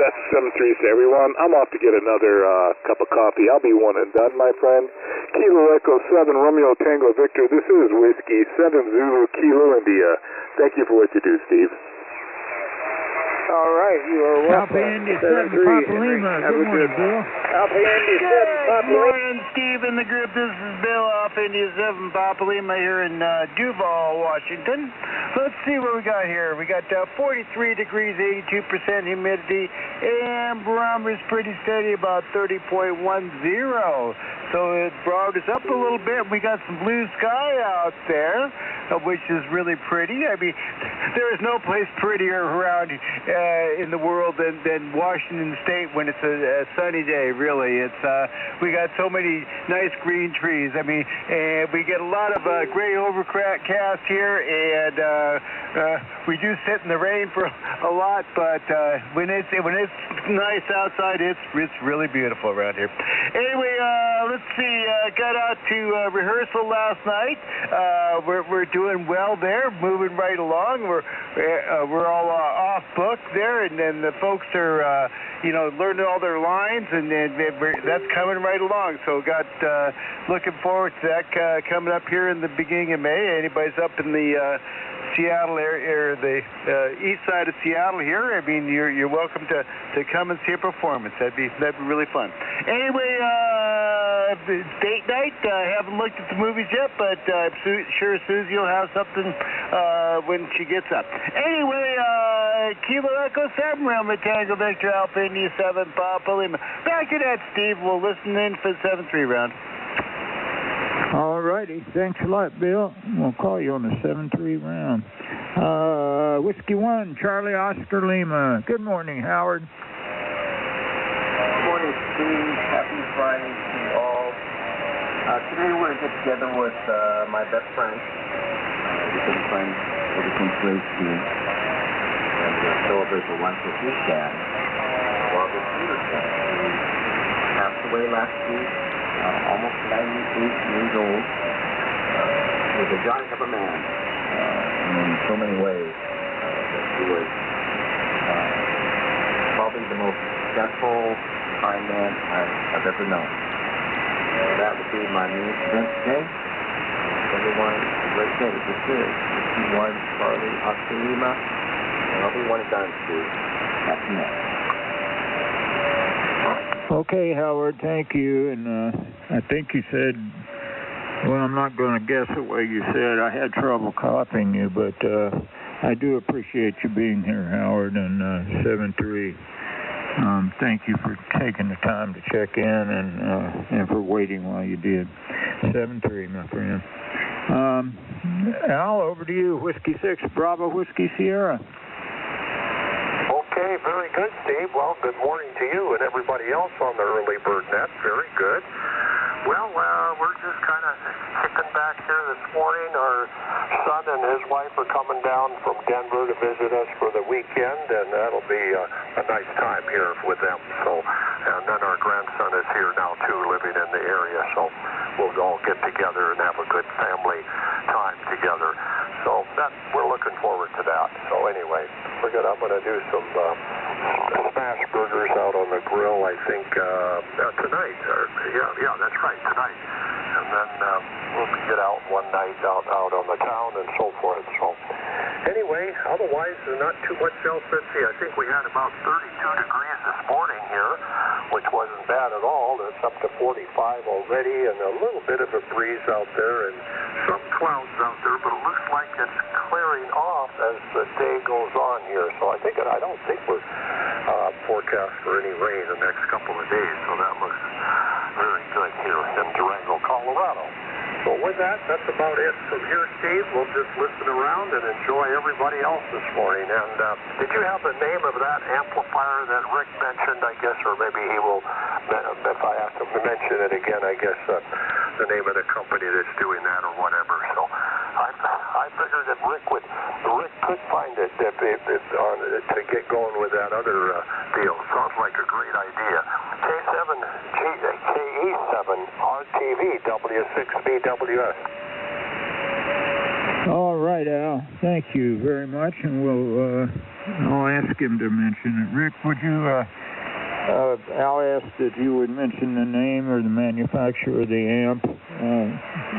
Best 7-3s to everyone. I'm off to get another cup of coffee. I'll be one and done, my friend. Kilo Echo 7, Romeo Tango Victor. This is Whiskey 7 Zulu Kilo India. Thank you for what you do, Steve. All right, you are welcome. Alpha Indy 7 Papa Lima. Good morning, Bill. Alpha Indy 7 Papa Lima. Good morning, Steve and the group. This is Bill, Alpha Indy 7 Papa Lima here in Duval, Washington. Let's see what we got here. We got 43 degrees, 82% humidity, and barometer's pretty steady, about 30.10. So it brought us up a little bit. We got some blue sky out there, which is really pretty. I mean, there is no place prettier around in the world than Washington State when it's a sunny day, really. It's we got so many nice green trees. I mean, we get a lot of gray overcast here, and we do sit in the rain for a lot, but when it's nice outside, it's really beautiful around here. Anyway, let's see. Got out to rehearsal last night. We're doing well there, moving right along. We're all off book there, and then the folks are learning all their lines, and that's coming right along. So got looking forward to that coming up here in the beginning of May. Anybody's up in the Seattle area, or the east side of Seattle here, I mean, you're welcome to come and see a performance. That'd be really fun. Anyway, date night. Haven't looked at the movies yet, but I'm sure Susie will have something when she gets up. Anyway, Kilo Echo 7, Romeo Tango Victor Alpha India 7 Papa Lima. Back to that, Steve. We'll listen in for the 7-3 round. All righty. Thanks a lot, Bill. We'll call you on the 7-3 round. Whiskey 1, Charlie Oscar Lima. Good morning, Howard. Good morning, Steve. Happy Friday to you all. Today we're going to get together with my best friend. We've been friends ever since grade school. And celebrate the lunch with his dad, Robert Peterson, who passed away last week. Almost 98 years old. He was a giant of a man in so many ways. He was probably the most successful, kind man I've ever known. That would be my news event today. Everyone, a great day. This is 51 Charlie Oscar Lima. And I'll be one and done, Steve. That's next. Okay, Howard, thank you. And I think you said, well, I'm not going to guess the way you said. I had trouble copying you, but I do appreciate you being here, Howard, and 7-3. Thank you for taking the time to check in and for waiting while you did. 7-3, my friend. Al, over to you. Whiskey 6, Bravo, Whiskey Sierra. Okay, very good, Steve. Well, good morning to you and everybody else on the Early Bird Net. Very good. Well, we're just kind of kicking back here this morning. Our son and his wife are coming down from Denver to visit us for the weekend, and that'll be a nice time here with them. So, and then our grandson is here now too, living in the area. So we'll all get together and have a good family time together. So we're looking forward to that. So anyway, I'm going to do some smash burgers out on the grill, I think, tonight. Yeah, that's right, tonight. And then we'll get out one night out on the town and so forth. So anyway, otherwise, not too much else. Let's see, I think we had about 32 degrees this morning here, which wasn't bad at all. It's up to 45 already, and a little bit of a breeze out there, and some clouds out there, but it looks like it's clearing off as the day goes on here. So I don't think we're forecast for any rain the next couple of days, so that looks very good here in Durango, Colorado. So with that, that's about it from here, Steve. We'll just listen around and enjoy everybody else this morning. And did you have the name of that amplifier that Rick mentioned, I guess, or maybe he will, if I ask him to mention it again, I guess the name of the company that's doing that or whatever. So I figured that Rick could find it to get going with that other deal. Sounds like a great idea. KE7RTV W6BWS. All right, Al. Thank you very much, and I'll ask him to mention it. Rick, would you? Al asked if you would mention the name or the manufacturer of the amp.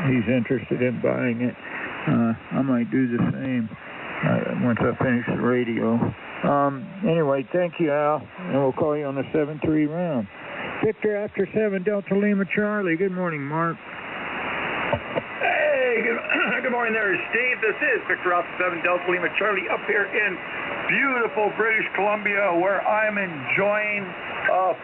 He's interested in buying it. I might do the same once I finish the radio. Anyway, thank you, Al, and we'll call you on the 7-3 round. Victor after 7, Delta Lima Charlie. Good morning, Mark. Hey, good morning there, Steve. This is Victor after 7, Delta Lima Charlie, up here in beautiful British Columbia, where I'm enjoying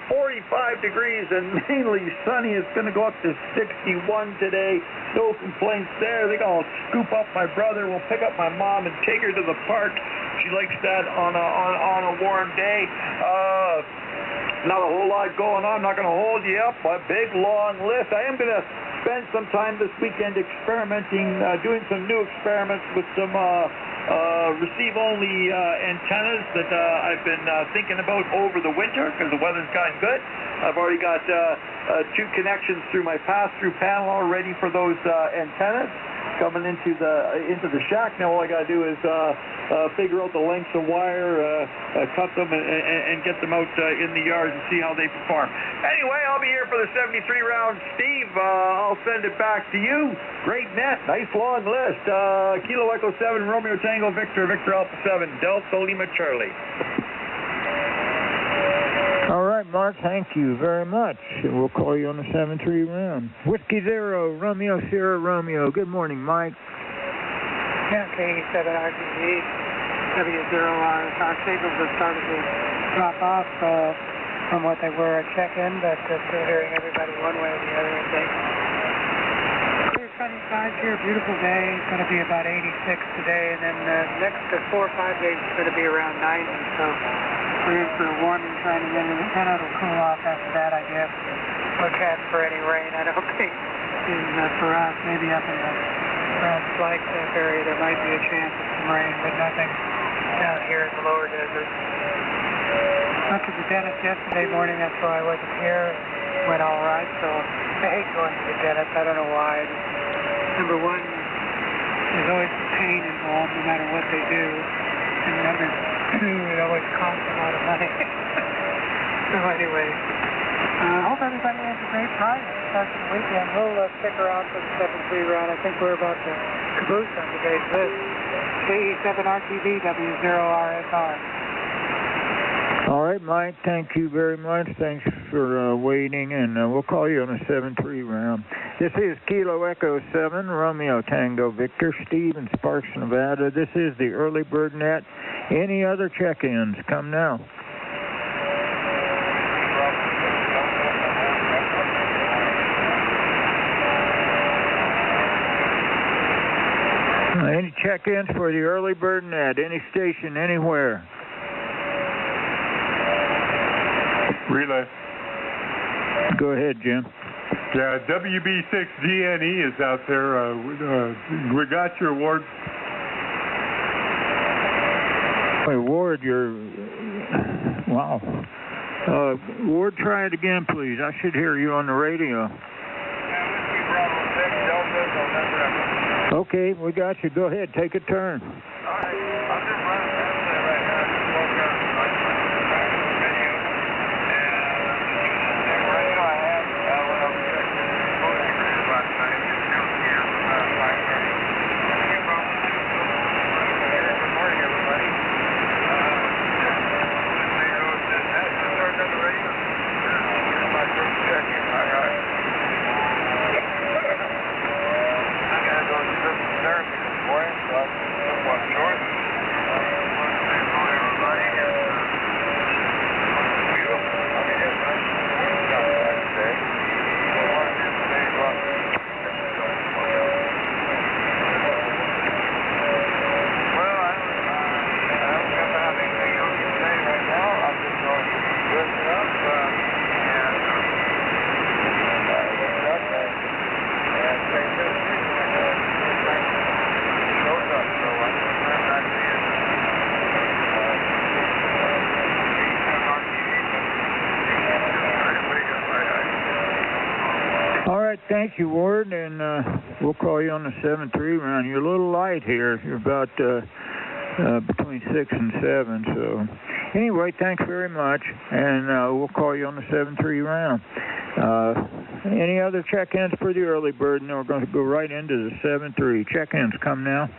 45 degrees and mainly sunny. It's going to go up to 61 today. No complaints there. They're going to scoop up my brother. We'll pick up my mom and take her to the park. She likes that on a warm day. Not a whole lot going on. I'm not going to hold you up. A big, long list. I am going to spend some time this weekend experimenting, doing some new experiments with some receive-only antennas that I've been thinking about over the winter because the weather's gotten good. I've already got 2 connections through my pass-through panel already for those antennas coming into the shack. Now all I got to do is figure out the lengths of wire, cut them, and get them out in the yards and see how they perform. Anyway, I'll be here for the 73 round. Steve, I'll send it back to you. Great net. Nice long list. Kilo Echo 7, Romeo Tango, Victor Alpha 7, Delta Lima Charlie. All right, Mark, thank you very much. We'll call you on the 7-3 round. Whiskey 0, Romeo Sierra Romeo. Good morning, Mike. Yeah, KE7RTV, W0R. Our signals have started to drop off from what they were at check-in, but still hearing everybody one way or the other, I think. Clear sunny skies here, beautiful day. It's going to be about 86 today, and then next 4 or 5 days it's going to be around 90, so we're in for a warming trend, and then it'll cool off after that, I guess. No chance for any rain, I don't think, for us. Maybe up in the Flagstaff area there might be a chance of some rain, but nothing down here in the lower desert. Went to the dentist yesterday morning, that's why I wasn't here. It went all right, so I hate going to the dentist. I don't know why. Number one, there's always pain involved no matter what they do. And number two, it always costs a lot of money. So anyway, I hope everybody has a great Friday. Start the weekend. We'll stick around for the 7-3 round. I think we're about to caboose on today's list. KE7RTV W0RSR. All right, Mike, thank you very much. Thanks for waiting, and we'll call you on a 7-3 round. This is Kilo Echo 7, Romeo Tango Victor, Steve in Sparks, Nevada. This is the early bird net. Any other check-ins? Come now. Any check-ins for the early bird net? Any station, anywhere? Relay. Go ahead, Jim. Yeah, WB6GNE is out there. We got your award. Ward, wow. Ward, try it again, please. I should hear you on the radio. Okay, we got you. Go ahead, take a turn. Thank you, Ward, and we'll call you on the 7-3 round. You're a little light here. You're about between 6 and 7. So anyway, thanks very much, and we'll call you on the 7-3 round. Any other check-ins for the early bird? And then we're going to go right into the 7-3. Check-ins come now.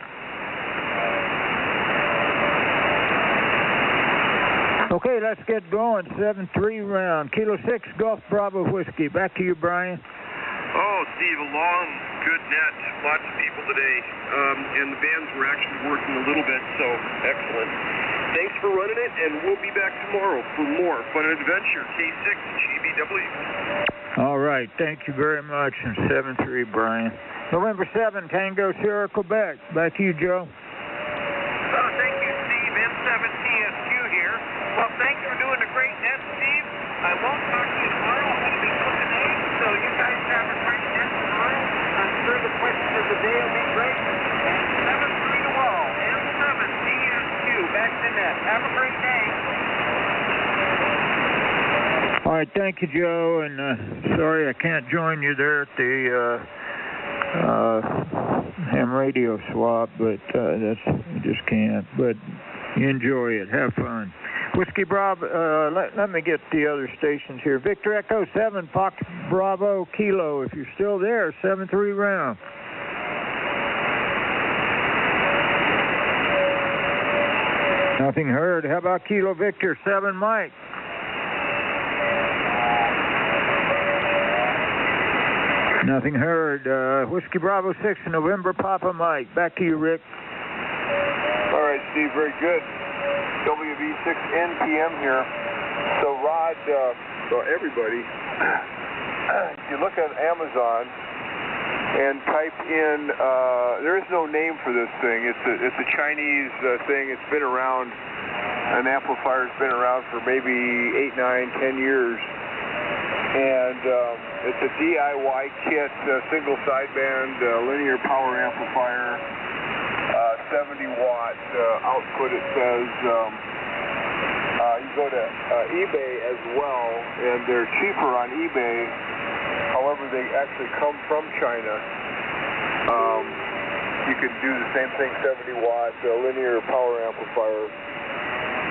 Okay, let's get going. 7-3 round. Kilo 6, Golf Bravo Whiskey. Back to you, Brian. Oh, Steve, a long, good net. Lots of people today. And the bands were actually working a little bit, so excellent. Thanks for running it, and we'll be back tomorrow for more fun and adventure. K6 GBW. All right, thank you very much. And 7-3, Brian. November 7, Tango Sierra, Quebec. Back to you, Joe. Thank you, Steve. M7TSQ here. Well, thanks for doing a great net, Steve. I won't talk to you tomorrow. I'm going to be cooking eggs, so you guys have a great net tomorrow. I'm sure the question of the day will be great. And 7-3 to all. M7TSQ. Back to net. Have a great day. All right, thank you, Joe. And sorry I can't join you there at the ham radio swap, but I just can't. But you enjoy it. Have fun. Whiskey Bravo, let me get the other stations here. Victor Echo 7, Fox Bravo Kilo. If you're still there, 7-3 round. Nothing heard. How about Kilo Victor 7, Mike? Nothing heard. Whiskey Bravo 6, November Papa Mike. Back to you, Rick. All right, Steve, very good. WB6NPM here. So, Rod, well, everybody, you look at Amazon and type in, there is no name for this thing. It's a Chinese thing. It's been around, an amplifier's been around for maybe 8, 9, 10 years. And it's a DIY kit, single sideband, linear power amplifier, 70-watt output, it says. You go to eBay as well, and they're cheaper on eBay. However, they actually come from China. You could do the same thing, 70-watt linear power amplifier.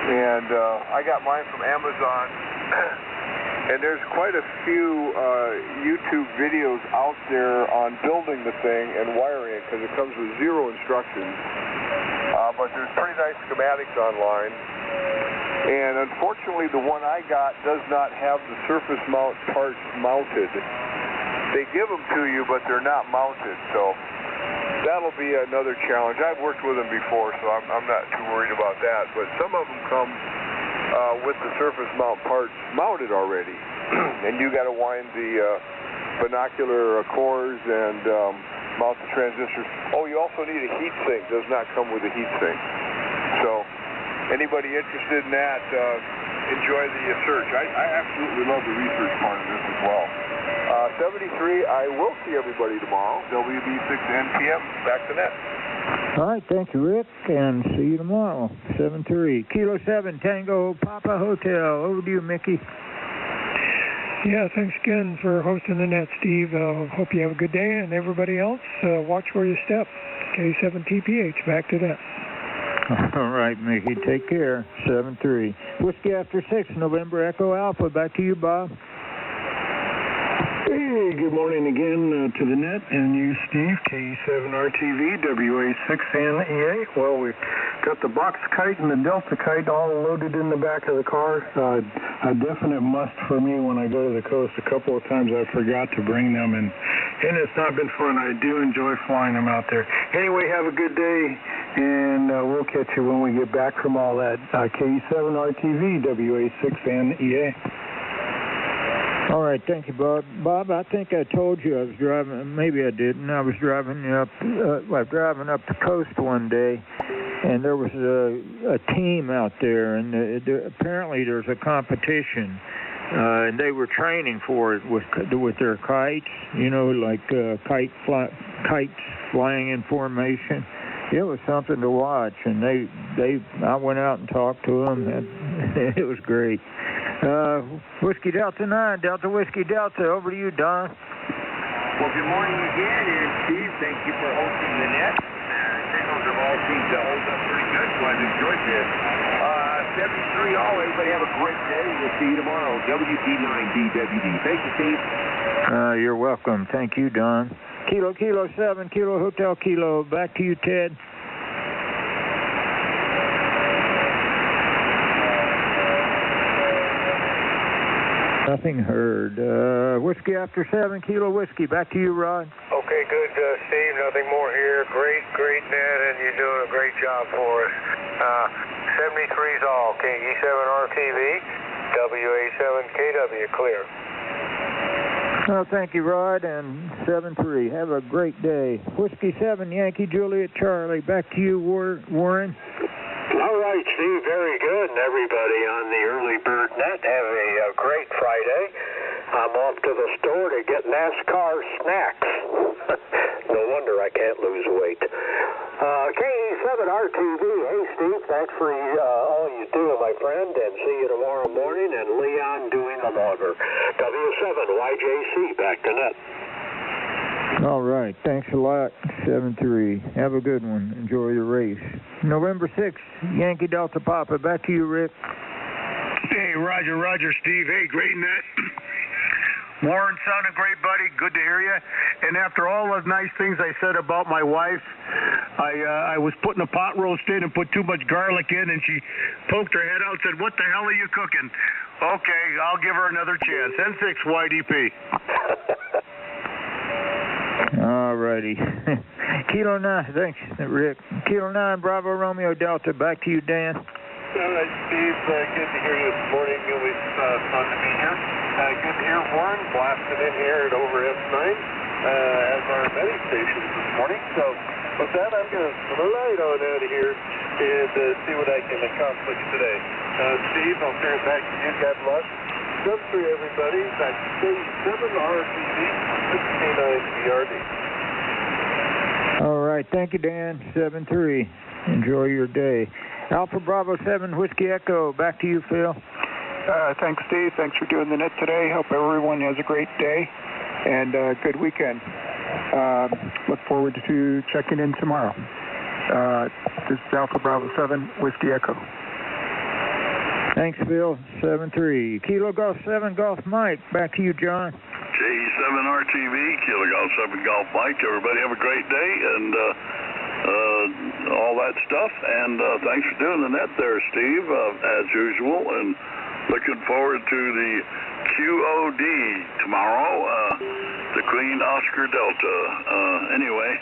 And I got mine from Amazon. And there's quite a few YouTube videos out there on building the thing and wiring it, because it comes with 0 instructions. But there's pretty nice schematics online. And unfortunately, the one I got does not have the surface mount parts mounted. They give them to you, but they're not mounted, so that'll be another challenge. I've worked with them before, so I'm not too worried about that. But some of them come with the surface mount parts mounted already, and you got to wind the binocular cores and mount the transistors. Oh, you also need a heat sink. Does not come with a heat sink. So anybody interested in that, enjoy the search. I absolutely love the research part of this as well. 73, I will see everybody tomorrow. WB6 NPM, back to net. All right, thank you, Rick, and see you tomorrow. 7-3. Kilo 7, Tango Papa Hotel. Over to you, Mickey. Yeah, thanks again for hosting the net, Steve. Hope you have a good day, and everybody else, watch where you step. K7TPH, back to that. All right, Mickey, take care. 7-3. Whiskey after 6, November Echo Alpha. Back to you, Bob. Hey, good morning again to the net and you, Steve, KE7RTV, WA6NEA. Well, we've got the box kite and the Delta kite all loaded in the back of the car. A definite must for me when I go to the coast. A couple of times I forgot to bring them, and it's not been fun. I do enjoy flying them out there. Anyway, have a good day, and we'll catch you when we get back from all that. KE7RTV, WA6NEA. All right, thank you, Bob. Bob, I think I told you I was driving, maybe I didn't. I was driving up the coast one day, and there was a team out there, and apparently there's a competition, and they were training for it with their kites, you know, like kites flying in formation. It was something to watch, and I went out and talked to them, and it was great. Whiskey Delta 9, Delta Whiskey Delta, over to you, Don. Well, good morning again, and Steve, thank you for hosting the net. Signals have all seemed to hold up pretty good, so I've enjoyed this. 73 all, everybody have a great day. We'll see you tomorrow, WT9DWD. Thank you, Steve. You're welcome. Thank you, Don. Kilo 7, Kilo Hotel Kilo. Back to you, Ted. Nothing heard. Whiskey after 7, Kilo Whiskey. Back to you, Rod. Okay, good, Steve. Nothing more here. Great net, and you're doing a great job for us. 73's all. KE7RTV, WA7KW, clear. Oh, thank you, Rod, and 7-3. Have a great day. Whiskey 7, Yankee Juliet Charlie. Back to you, Warren. All right, Steve, very good. And everybody on the Early Bird Net, have a great Friday. I'm off to the store to get NASCAR snacks. No wonder I can't lose weight. KE7RTV, hey, Steve, thanks for all you do, my friend, and see you tomorrow morning, and Leon doing the logger. W7YJC, back to net. All right, thanks a lot, 7-3. Have a good one. Enjoy your race. November 6th, Yankee Delta Papa. Back to you, Rick. Hey, Roger, Steve. Hey, great net. Warren, sounded great, buddy. Good to hear you. And after all the nice things I said about my wife, I was putting a pot roast in and put too much garlic in, and she poked her head out and said, "What the hell are you cooking?" Okay, I'll give her another chance. N6 YDP. All righty. Kilo 9, thanks, Rick. Kilo 9, Bravo Romeo Delta. Back to you, Dan. All right, Steve, good to hear you this morning. It was fun to be here. Good to hear Warren blasting in here at over F9 as our betting stations this morning. So with that, I'm going to slide on out of here and see what I can accomplish today. Steve, I'll turn it back to you. God bless. Good for everybody. That's K7RTV, 69BRD. All right, thank you, Dan. 7-3. Enjoy your day. Alpha Bravo 7, Whiskey Echo. Back to you, Phil. Thanks, Steve. Thanks for doing the net today. Hope everyone has a great day and a good weekend. Look forward to checking in tomorrow. This is Alpha Bravo 7, Whiskey Echo. Thanks, Phil. 7-3. Kilo Golf 7, Golf Mike. Back to you, John. KE7RTV, Kilo Golf 7, Golf Mike. Everybody have a great day, and all that stuff. And thanks for doing the net there, Steve, as usual. And looking forward to the QOD tomorrow, the Queen Oscar Delta. Anyway,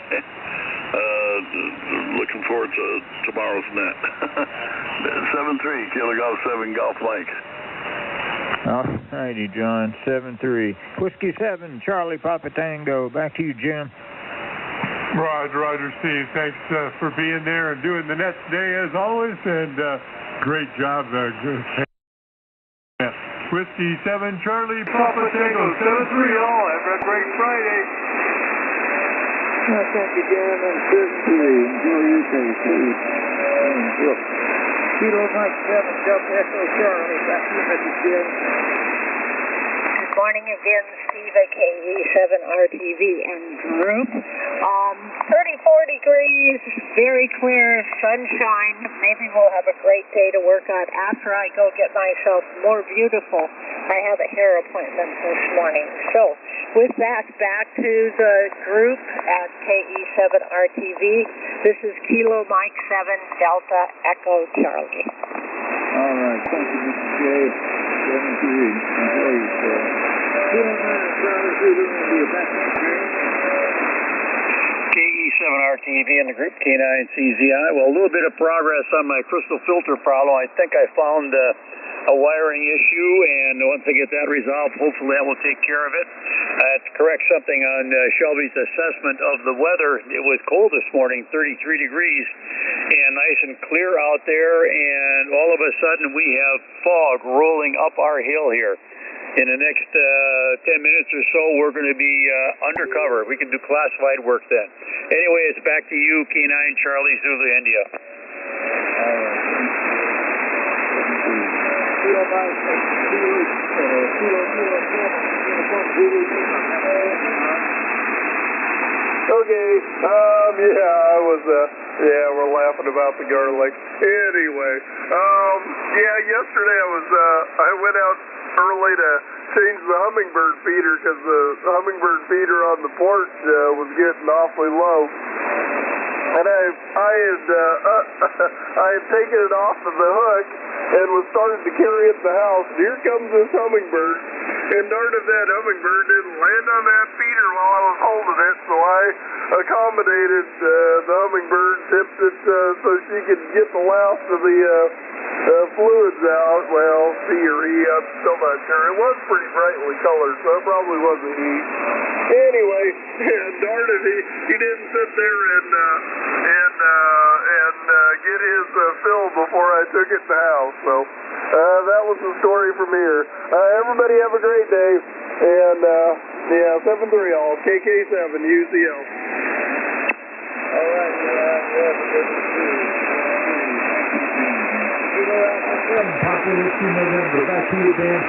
looking forward to tomorrow's net. 7-3, Kilo Golf 7, Golf Mike. All righty, John. 7-3. Whiskey 7, Charlie Papa Tango. Back to you, Jim. Roger, Steve. Thanks for being there and doing the net today as always. And great job. Whiskey 7, Charlie Papa Tango. 7-3 all. Have a great Friday. Thank you, Jim. And 7-3. Enjoy your day, too. Kilo Mike 7, Delta Echo Charlie. Back to you, Mr. Jim. Good morning again, Steve at KE7RTV and group. 34 degrees, very clear, sunshine. Maybe we'll have a great day to work on after I go get myself more beautiful. I have a hair appointment this morning. So, with that, back to the group at KE7RTV. This is Kilo Mike 7, Delta Echo Charlie. All right, thank you, Mr. J. 7-3. Enjoy yourself. Kilo Mike, Charlie, will be back in the KE7RTV in the group, K9CZI. Well, a little bit of progress on my crystal filter problem. I think I found a wiring issue, and once I get that resolved, hopefully that will take care of it. To correct something on Shelby's assessment of the weather, it was cold this morning, 33 degrees, and nice and clear out there, and all of a sudden we have fog rolling up our hill here. In the next 10 minutes or so, we're going to be undercover. We can do classified work then. Anyway, it's back to you, K9 Charlie Zulu India. Okay, we're laughing about the garlic. Anyway, yesterday I went out early to change the hummingbird feeder because the hummingbird feeder on the porch was getting awfully low. And I had taken it off of the hook and was starting to carry it to the house. And here comes this hummingbird. And darn if that hummingbird didn't land on that feeder while I was holding it. So I accommodated the hummingbird, tipped it so she could get the last of the fluids out. Well, C or E, I'm still not sure. It was pretty brightly colored, so it probably wasn't E. Anyway, darn it, he didn't sit there and get his fill before I took it to the house. So that was the story from here. Everybody have a great day. And 7-3 all, KK7 UCL. All right, Papa Whiskey November. Back to you, Dan.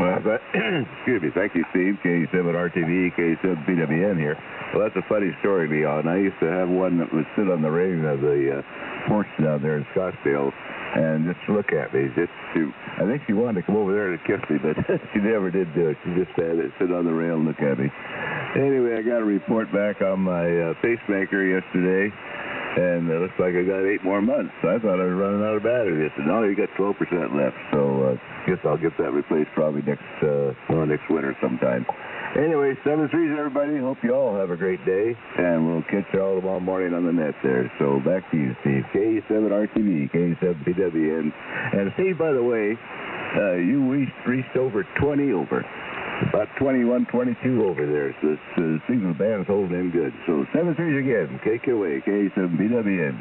Well, excuse me. Thank you, Steve. K7RTV, K7PWN here. Well, that's a funny story, Leon. I used to have one that would sit on the railing of the porch down there in Scottsdale and just look at me. I think she wanted to come over there to kiss me, but she never did do it. She just sit on the rail and look at me. Anyway, I got a report back on my pacemaker yesterday. And it looks like I got 8 more months. I thought I was running out of battery. They said, no, you got 12% left. So I guess I'll get that replaced probably next winter sometime. Anyway, 7-3s, everybody. Hope you all have a great day. And we'll catch you all tomorrow morning on the net there. So back to you, Steve. K7RTV, K7PWN. And Steve, by the way, you reached over 20 over. About 21, 22 over there. So it seems the band's holding in good. So 7-3s again. KQA, K7BWN.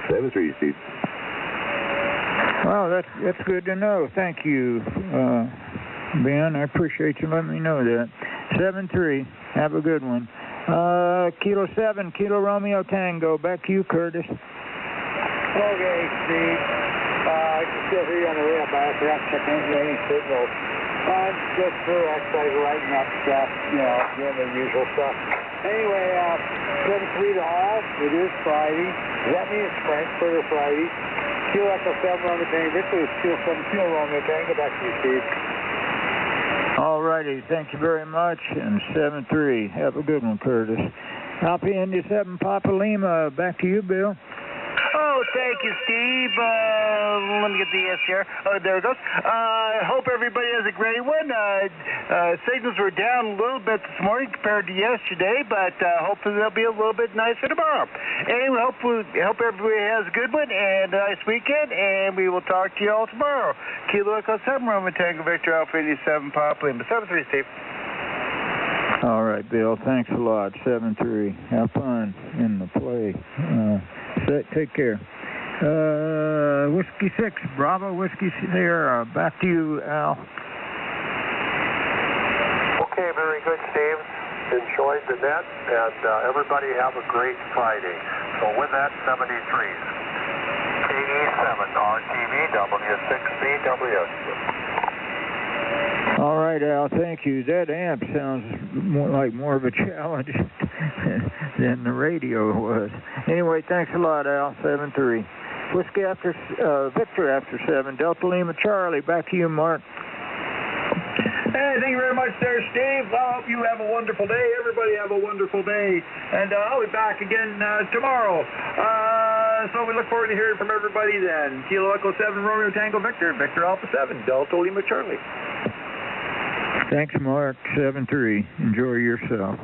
7-3, Steve. Well, that's good to know. Thank you, Ben. I appreciate you letting me know that. 7-3. Have a good one. Kilo 7, Kilo Romeo Tango. Back to you, Curtis. Okay, Steve. I can still hear you on the rail, but I forgot to check any signals. Just for exercise, lighting up stuff, doing the usual stuff. Anyway, 7-3 to all. It is Friday. Does that mean it's Frankfurt or Friday? Kilo Echo 7 Romeo Tango. Victor is Kilo 7 Kilo Romeo Tango. Back to you, Steve. All righty. Thank you very much. And 7-3. Have a good one, Curtis. Alpha India 7 Papa Lima. Back to you, Bill. Thank you, Steve. Let me get the yes here. Oh, there it goes. Hope everybody has a great one. Signals were down a little bit this morning compared to yesterday, but hopefully they'll be a little bit nicer tomorrow. Anyway, hope everybody has a good one and a nice weekend, and we will talk to you all tomorrow. Kilo Echo 7, Roman Tango Victor Alpha 87 Papa Lima 73, Steve. All right, Bill. Thanks a lot. 7-3. Have fun in the play. Take care. Whiskey 6, Bravo, Whiskey Sierra. Back to you, Al. Okay, very good, Steve. Enjoyed the net, and everybody have a great Friday. So with that, 73s. KE7, RTV, W6BWS. All right, Al, thank you. That amp sounds more of a challenge than the radio was. Anyway, thanks a lot, Al. 7-3. Whiskey after Victor after 7. Delta Lima Charlie. Back to you, Mark. Hey, thank you very much there, Steve. I hope you have a wonderful day. Everybody have a wonderful day. And I'll be back again tomorrow. So we look forward to hearing from everybody then. Kilo Echo 7, Romeo Tango Victor, Victor Alpha 7, Delta Lima Charlie. Thanks, Mark. 7-3. Enjoy yourself.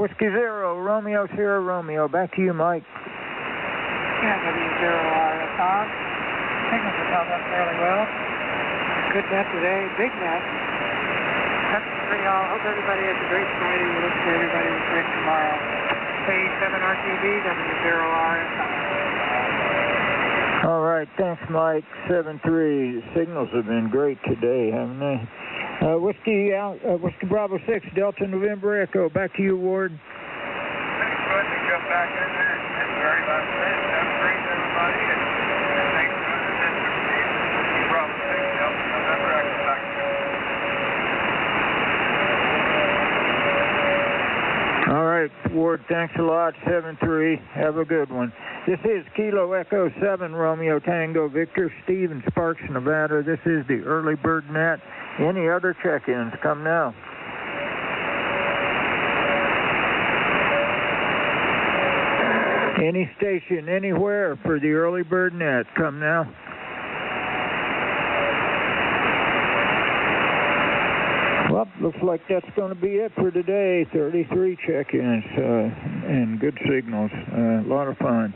Whiskey 0, Romeo Sierra Romeo. Back to you, Mike. Yeah, W0RSR. Signals are held up fairly well. Good net today. Big net. That's for y'all. Hope everybody has a great Friday. We look for everybody with Rick tomorrow. K7RTV, W0RSR. All right. Thanks, Mike. 7-3. Signals have been great today, haven't they? Whiskey Bravo 6, Delta November Echo. Back to you, Ward. Thanks, bud. To jump back in there. And very last minute. 7-3 to everybody. And thanks for listening to Steve. Bravo 6, Delta November Echo. Back to you. All right, Ward, thanks a lot. 7-3. Have a good one. This is Kilo Echo 7, Romeo Tango Victor, Steve in Sparks, Nevada. This is the Early Bird Net. Any other check-ins? Come now. Any station, anywhere for the Early Bird Net. Come now. Well, looks like that's going to be it for today. 33 check-ins and good signals. A lot of fun.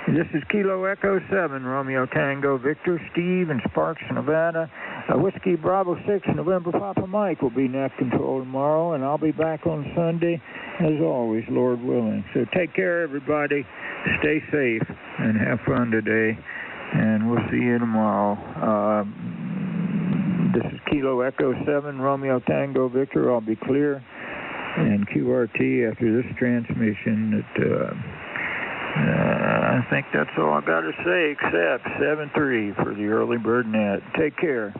This is Kilo Echo 7, Romeo Tango Victor, Steve in Sparks, Nevada. Whiskey Bravo 6, November Papa Mike will be net control tomorrow, and I'll be back on Sunday, as always, Lord willing. So take care, everybody. Stay safe and have fun today, and we'll see you tomorrow. This is Kilo Echo 7, Romeo Tango Victor. I'll be clear, and QRT after this transmission. I think that's all I got to say, except 7-3 for the Early Bird Net. Take care.